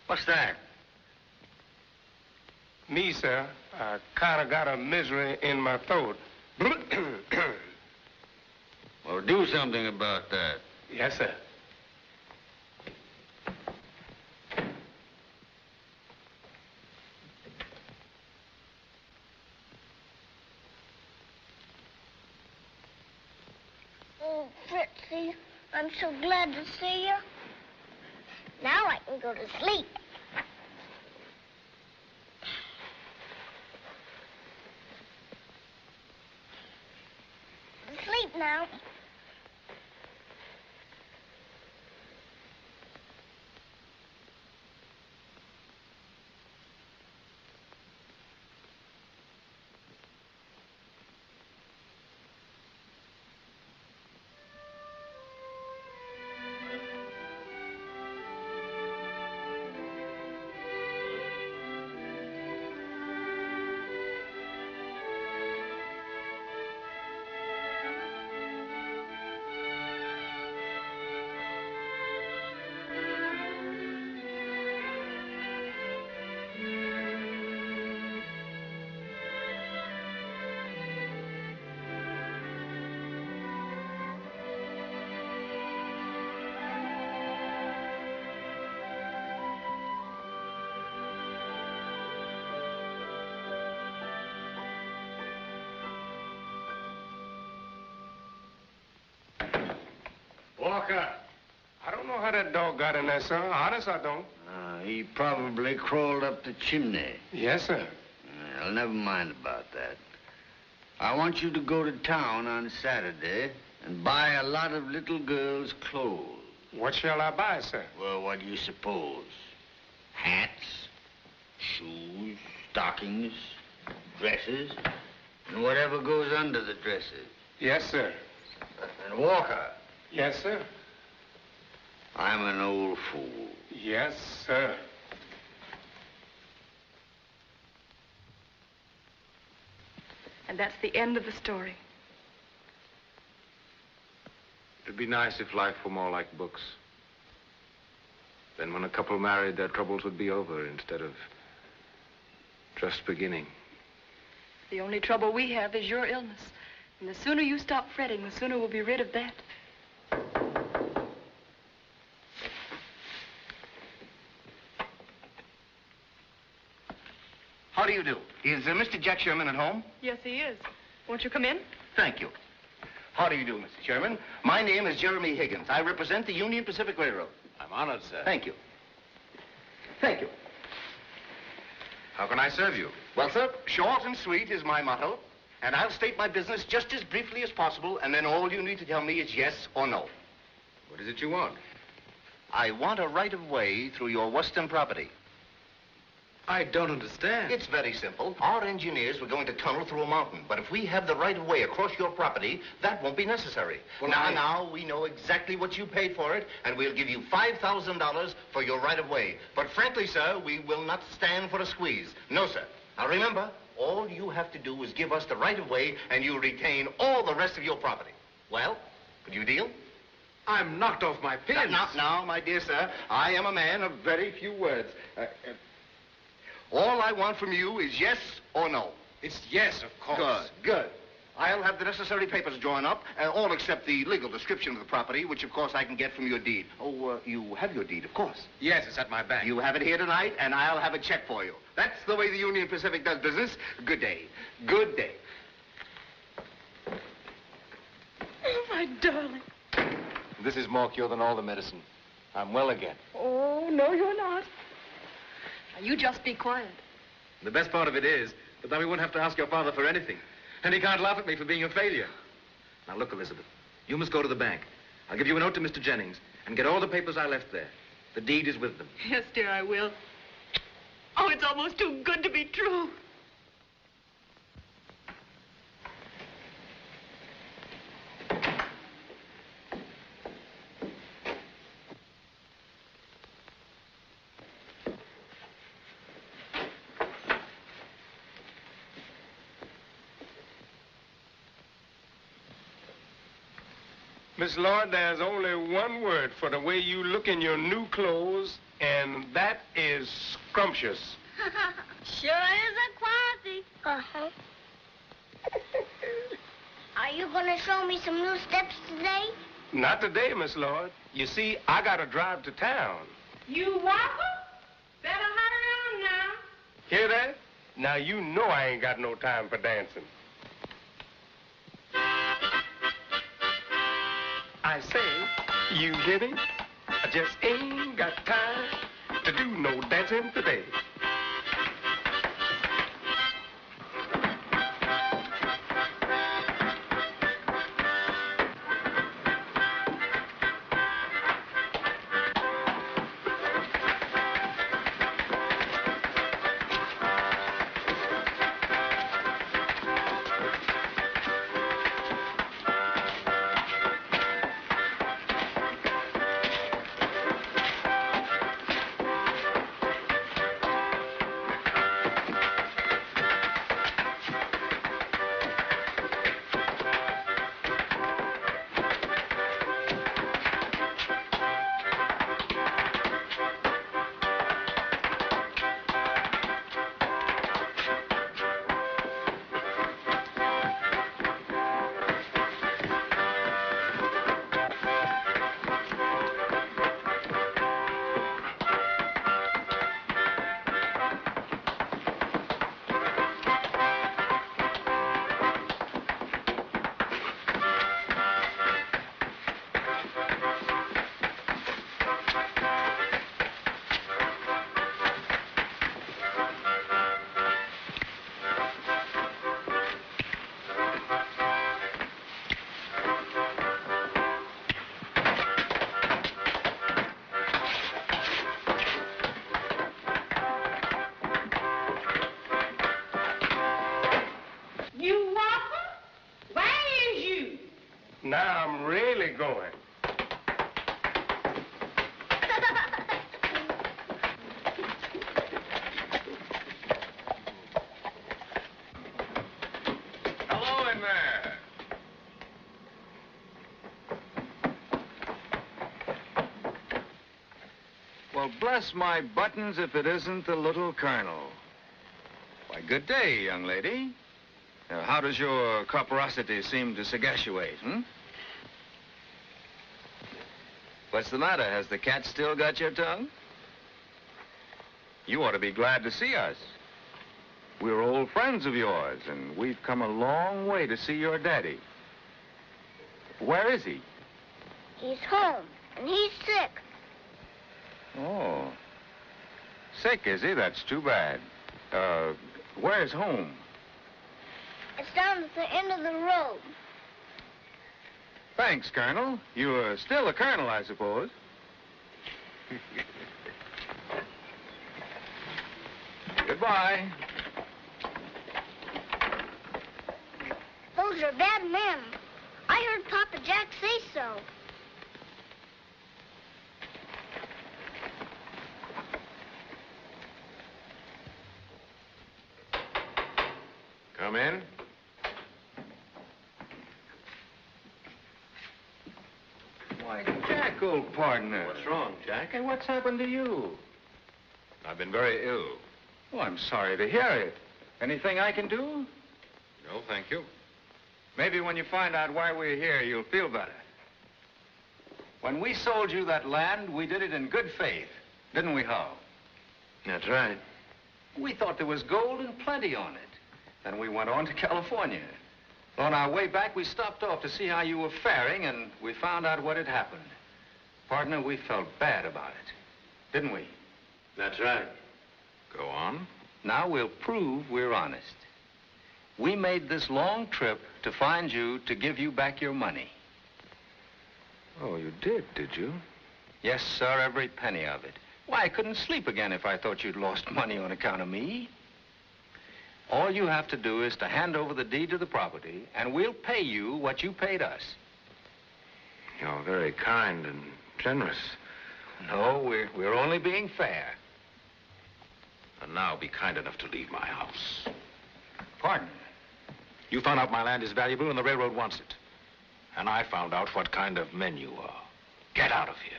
What's that?
Me, sir. I kind of got a misery in my throat.
Well, do something about that.
Yes, sir.
Oh, Fritzy, I'm so glad to see you. Now I can go to sleep. Sleep now.
Walker.
I don't know how that dog got in there, sir. Honest, I don't.
He probably crawled up the chimney.
Yes, sir.
Well, never mind about that. I want you to go to town on Saturday and buy a lot of little girls' clothes.
What shall I buy, sir?
Well, what do you suppose? Hats, shoes, stockings, dresses, and whatever goes under the dresses.
Yes, sir.
And Walker.
Yes, sir.
I'm an old fool.
Yes, sir.
And that's the end of the story.
It'd be nice if life were more like books. Then when a couple married, their troubles would be over instead of just beginning.
The only trouble we have is your illness. And the sooner you stop fretting, the sooner we'll be rid of that.
How do you do? Is Mr. Jack Sherman at home?
Yes, he is. Won't you come in?
Thank you. How do you do, Mr. Sherman? My name is Jeremy Higgins. I represent the Union Pacific Railroad.
I'm honored, sir.
Thank you. Thank you.
How can I serve you?
Well, sir, short and sweet is my motto, and I'll state my business just as briefly as possible, and then all you need to tell me is yes or no.
What is it you want?
I want a right-of-way through your western property.
I don't understand.
It's very simple. Our engineers were going to tunnel through a mountain, but if we have the right of way across your property, that won't be necessary.
Well,
now, we know exactly what you paid for it, and we'll give you $5,000 for your right of way. But frankly, sir, we will not stand for a squeeze. No, sir. Now, remember, all you have to do is give us the right of way, and you'll retain all the rest of your property. Well, could you deal?
I'm knocked off my pins.
Now, my dear sir, I am a man of very few words. All I want from you is yes or no.
It's yes, of course.
Good. I'll have the necessary papers drawn up, all except the legal description of the property, which, of course, I can get from your deed. Oh, you have your deed, of course.
Yes, it's at my bank.
You have it here tonight, and I'll have a check for you. That's the way the Union Pacific does business. Good day. Good day.
Oh, my darling.
This is more cure than all the medicine. I'm well again.
Oh, no, you're not. Now, you just be quiet.
The best part of it is that then we won't have to ask your father for anything. And he can't laugh at me for being a failure. Now, look, Elizabeth, you must go to the bank. I'll give you a note to Mr. Jennings and get all the papers I left there. The deed is with them.
Yes, dear, I will. Oh, it's almost too good to be true.
Miss Lloyd, there's only one word for the way you look in your new clothes, and that is scrumptious.
Sure is a quality. Uh-huh. Are you going to show me some new steps today?
Not today, Miss Lloyd. You see, I got to drive to town.
You whopper? Better hurry on now.
Hear that? Now, you know I ain't got no time for dancing. I say, you hear me? I just ain't got time to do no dancing today. Now I'm really going.
Hello in there.
Well, bless my buttons if it isn't the Little Colonel. Why, good day, young lady. How does your corporosity seem to sagaciate, What's the matter? Has the cat still got your tongue? You ought to be glad to see us. We're old friends of yours, and we've come a long way to see your daddy. Where is he?
He's home, and he's sick.
Oh. Sick, is he? That's too bad. Where's home?
It's down at the end of the road.
Thanks, Colonel. You're still a colonel, I suppose. Bye-bye.
Those are bad men. I heard Papa Jack say so.
Come in.
Why, Jack, old partner.
What's wrong, Jack?
Hey, what's happened to you?
I've been very ill.
Oh, I'm sorry to hear it. Anything I can do?
No, thank you.
Maybe when you find out why we're here, you'll feel better. When we sold you that land, we did it in good faith, didn't we, Hal?
That's right.
We thought there was gold and plenty on it. Then we went on to California. On our way back, we stopped off to see how you were faring, and we found out what had happened. Partner, we felt bad about it, didn't we?
That's right. Go on.
Now we'll prove we're honest. We made this long trip to find you to give you back your money.
Oh, you did you?
Yes, sir, every penny of it. Why, I couldn't sleep again if I thought you'd lost money on account of me. All you have to do is to hand over the deed to the property, and we'll pay you what you paid us.
You're very kind and generous.
No, we're only being fair.
And now be kind enough to leave my house.
Pardon?
You found out my land is valuable and the railroad wants it. And I found out what kind of men you are. Get out of here.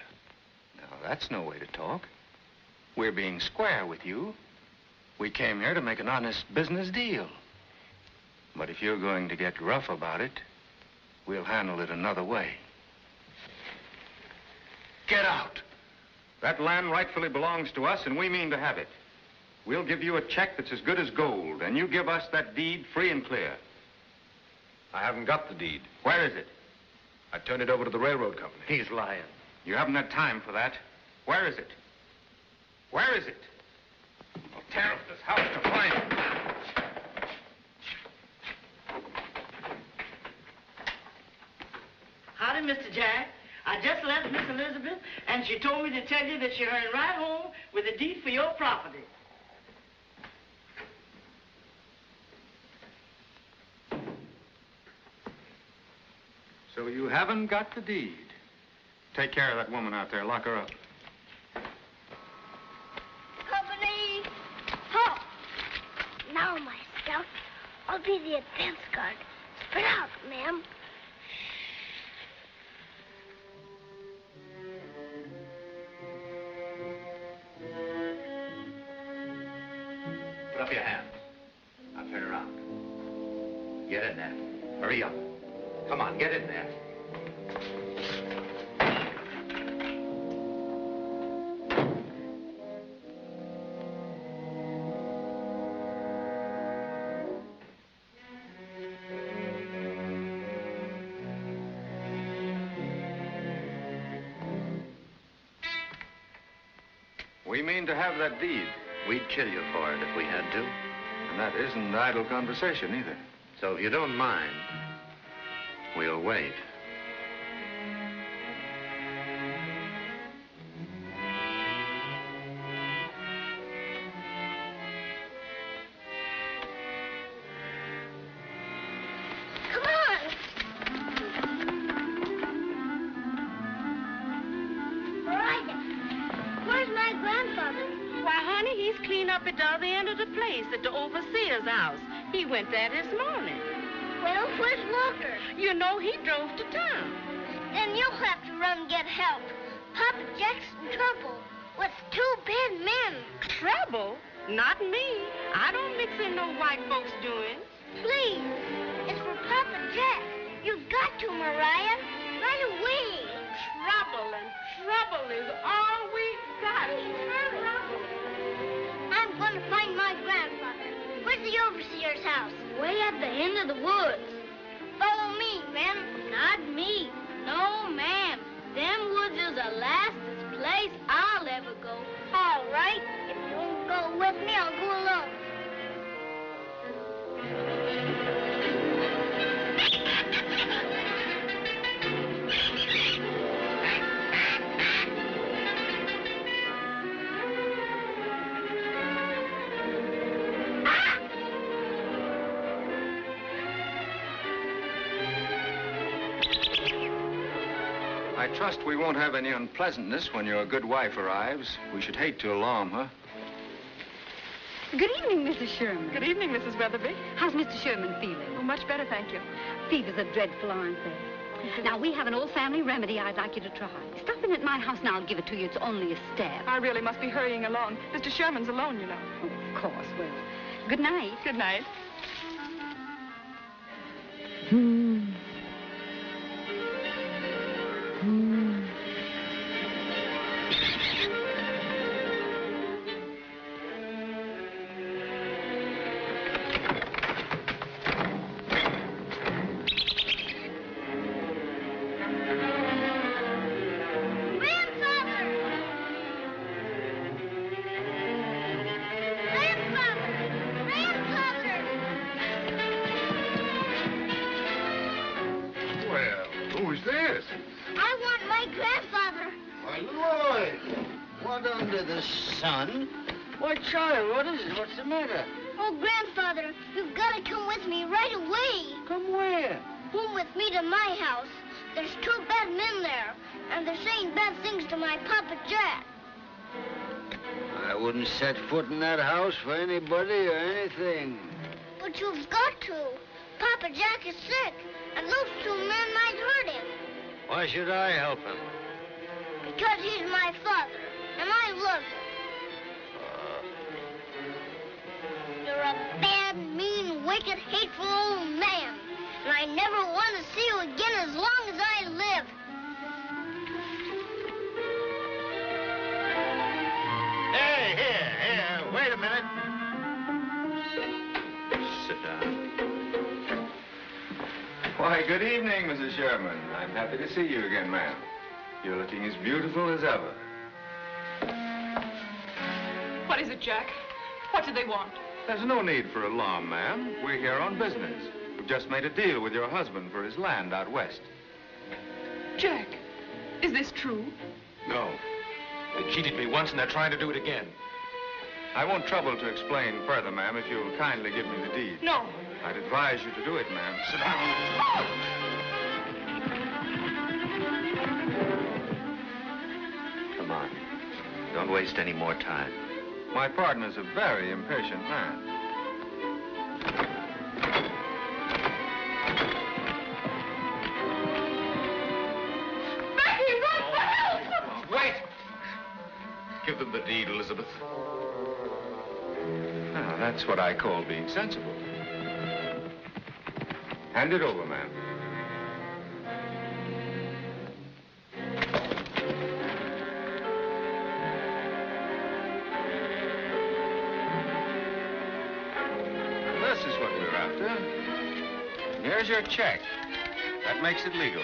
Now, that's no way to talk. We're being square with you. We came here to make an honest business deal. But if you're going to get rough about it, we'll handle it another way. Get out! That land rightfully belongs to us, and we mean to have it. We'll give you a check that's as good as gold, and you give us that deed free and clear.
I haven't got the deed.
Where is it?
I turned it over to the railroad company.
He's lying. You haven't had time for that. Where is it? Where is it? I'll tear up this house to find it.
Howdy, Mr. Jack. I just left Miss Elizabeth, and she told me to tell you that she hurried right home with a deed for your property.
So you haven't got the deed. Take care of that woman out there. Lock her up.
Company! Halt! Now, my scout, I'll be the advance guard. Spread out, ma'am.
Put up your hands. Now turn around. Get in there. Hurry up. Come on, get in there.
We mean to have that deed.
We'd kill you for it if we had to.
And that isn't idle conversation either.
So if you don't mind, we'll wait.
Come on! Veronica, where's my grandfather?
Why, honey, he's clean up at the other end of the place at the overseer's house. He went there this morning.
Well, where's Walter?
You know, he drove to town.
Then you'll have to run and get help. Papa Jack's in trouble with two bad men.
Trouble? Not me. I don't mix in no white folks' doings.
Please, it's for Papa Jack. You've got to, Mariah. Right away.
Trouble and trouble is all we got.
Trouble. I'm going to find my grandfather. Where's the overseer's house? Way at the end of the woods. Follow me, men. Not me. No, ma'am. Them woods is the lastest place I'll ever go. All right. If you won't go with me, I'll go alone.
trust we won't have any unpleasantness when your good wife arrives. We should hate to alarm her.
Good evening, Mrs. Sherman.
Good evening, Mrs. Weatherby.
How's Mr. Sherman feeling?
Oh, much better, thank you.
Fevers are dreadful, aren't they? Now, we have an old family remedy I'd like you to try. Stop in at my house now. I'll give it to you. It's only a step.
I really must be hurrying along. Mr. Sherman's alone, you know.
Oh, of course. Well, good night.
Good night.
Son? Why, child, what is it? What's the matter?
Oh, Grandfather, you've got to come with me right away.
Come where?
Home with me to my house. There's 2 bad men there, and they're saying bad things to my Papa Jack.
I wouldn't set foot in that house for anybody or anything.
But you've got to. Papa Jack is sick, and those 2 men might hurt him.
Why should I help him?
Because he's my father, and I love him. You're a bad, mean, wicked, hateful old man. And I never want to see you again as long as I live.
Hey, here, wait a minute.
Sit down. Why, good evening, Mrs. Sherman. I'm happy to see you again, ma'am. You're looking as beautiful as ever.
What is it, Jack? What do they want?
There's no need for alarm, ma'am. We're here on business. We've just made a deal with your husband for his land out west.
Jack, is this true?
No. They cheated me once and they're trying to do it again.
I won't trouble to explain further, ma'am, if you'll kindly give me the deed.
No.
I'd advise you to do it, ma'am. Sit down.
Come on. Don't waste any more time.
My partner's a very impatient man.
Becky, run for help!
Wait! Give them the deed, Elizabeth.
Now, that's what I call being sensible. Hand it over, ma'am. This is what we're after. Here's your check. That makes it legal.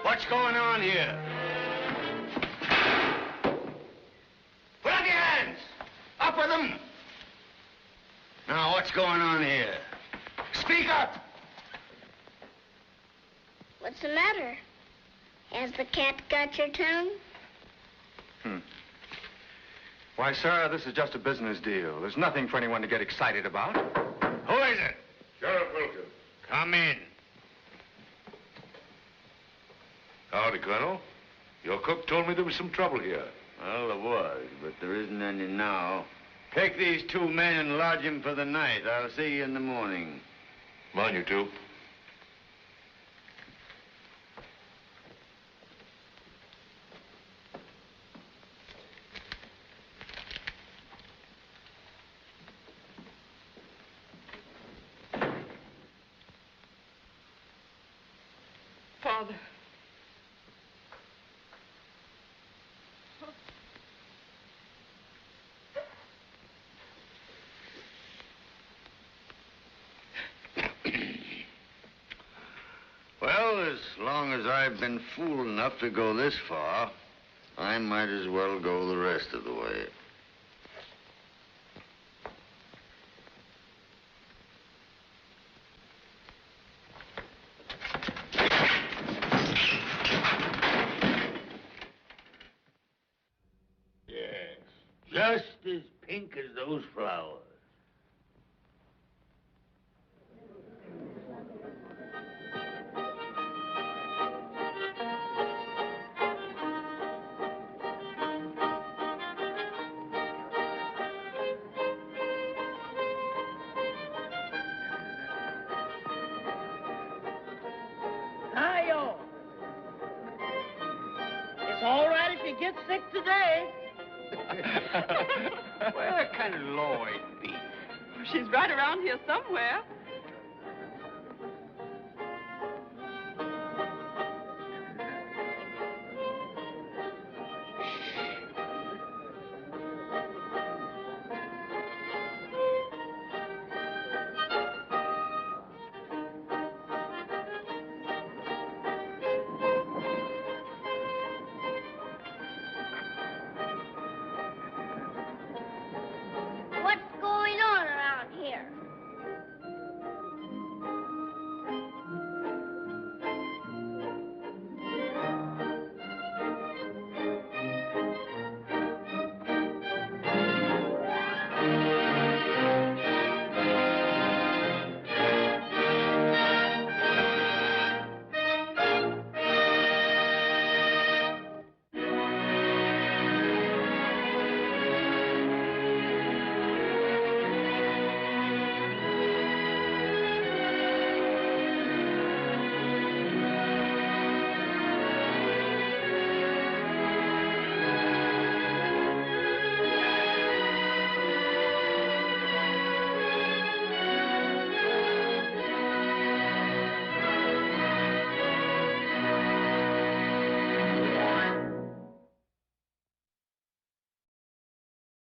What's going on here? Put up your hands! Up with them! Now, what's going on here? Speak up!
What's the matter? Has the cat got your tongue?
Why, sir, this is just a business deal. There's nothing for anyone to get excited about.
Who is it?
Sheriff Wilkins.
Come in.
Howdy, Colonel. Your cook told me there was some trouble here.
Well, there was, but there isn't any now. Take these 2 men and lodge them for the night. I'll see you in the morning.
Come on, you 2.
Father.
Well, as long as I've been fool enough to go this far, I might as well go the rest of the way. Yes, just as pink as those flowers.
get sick today.
Where can Lloyd be?
She's right around here somewhere.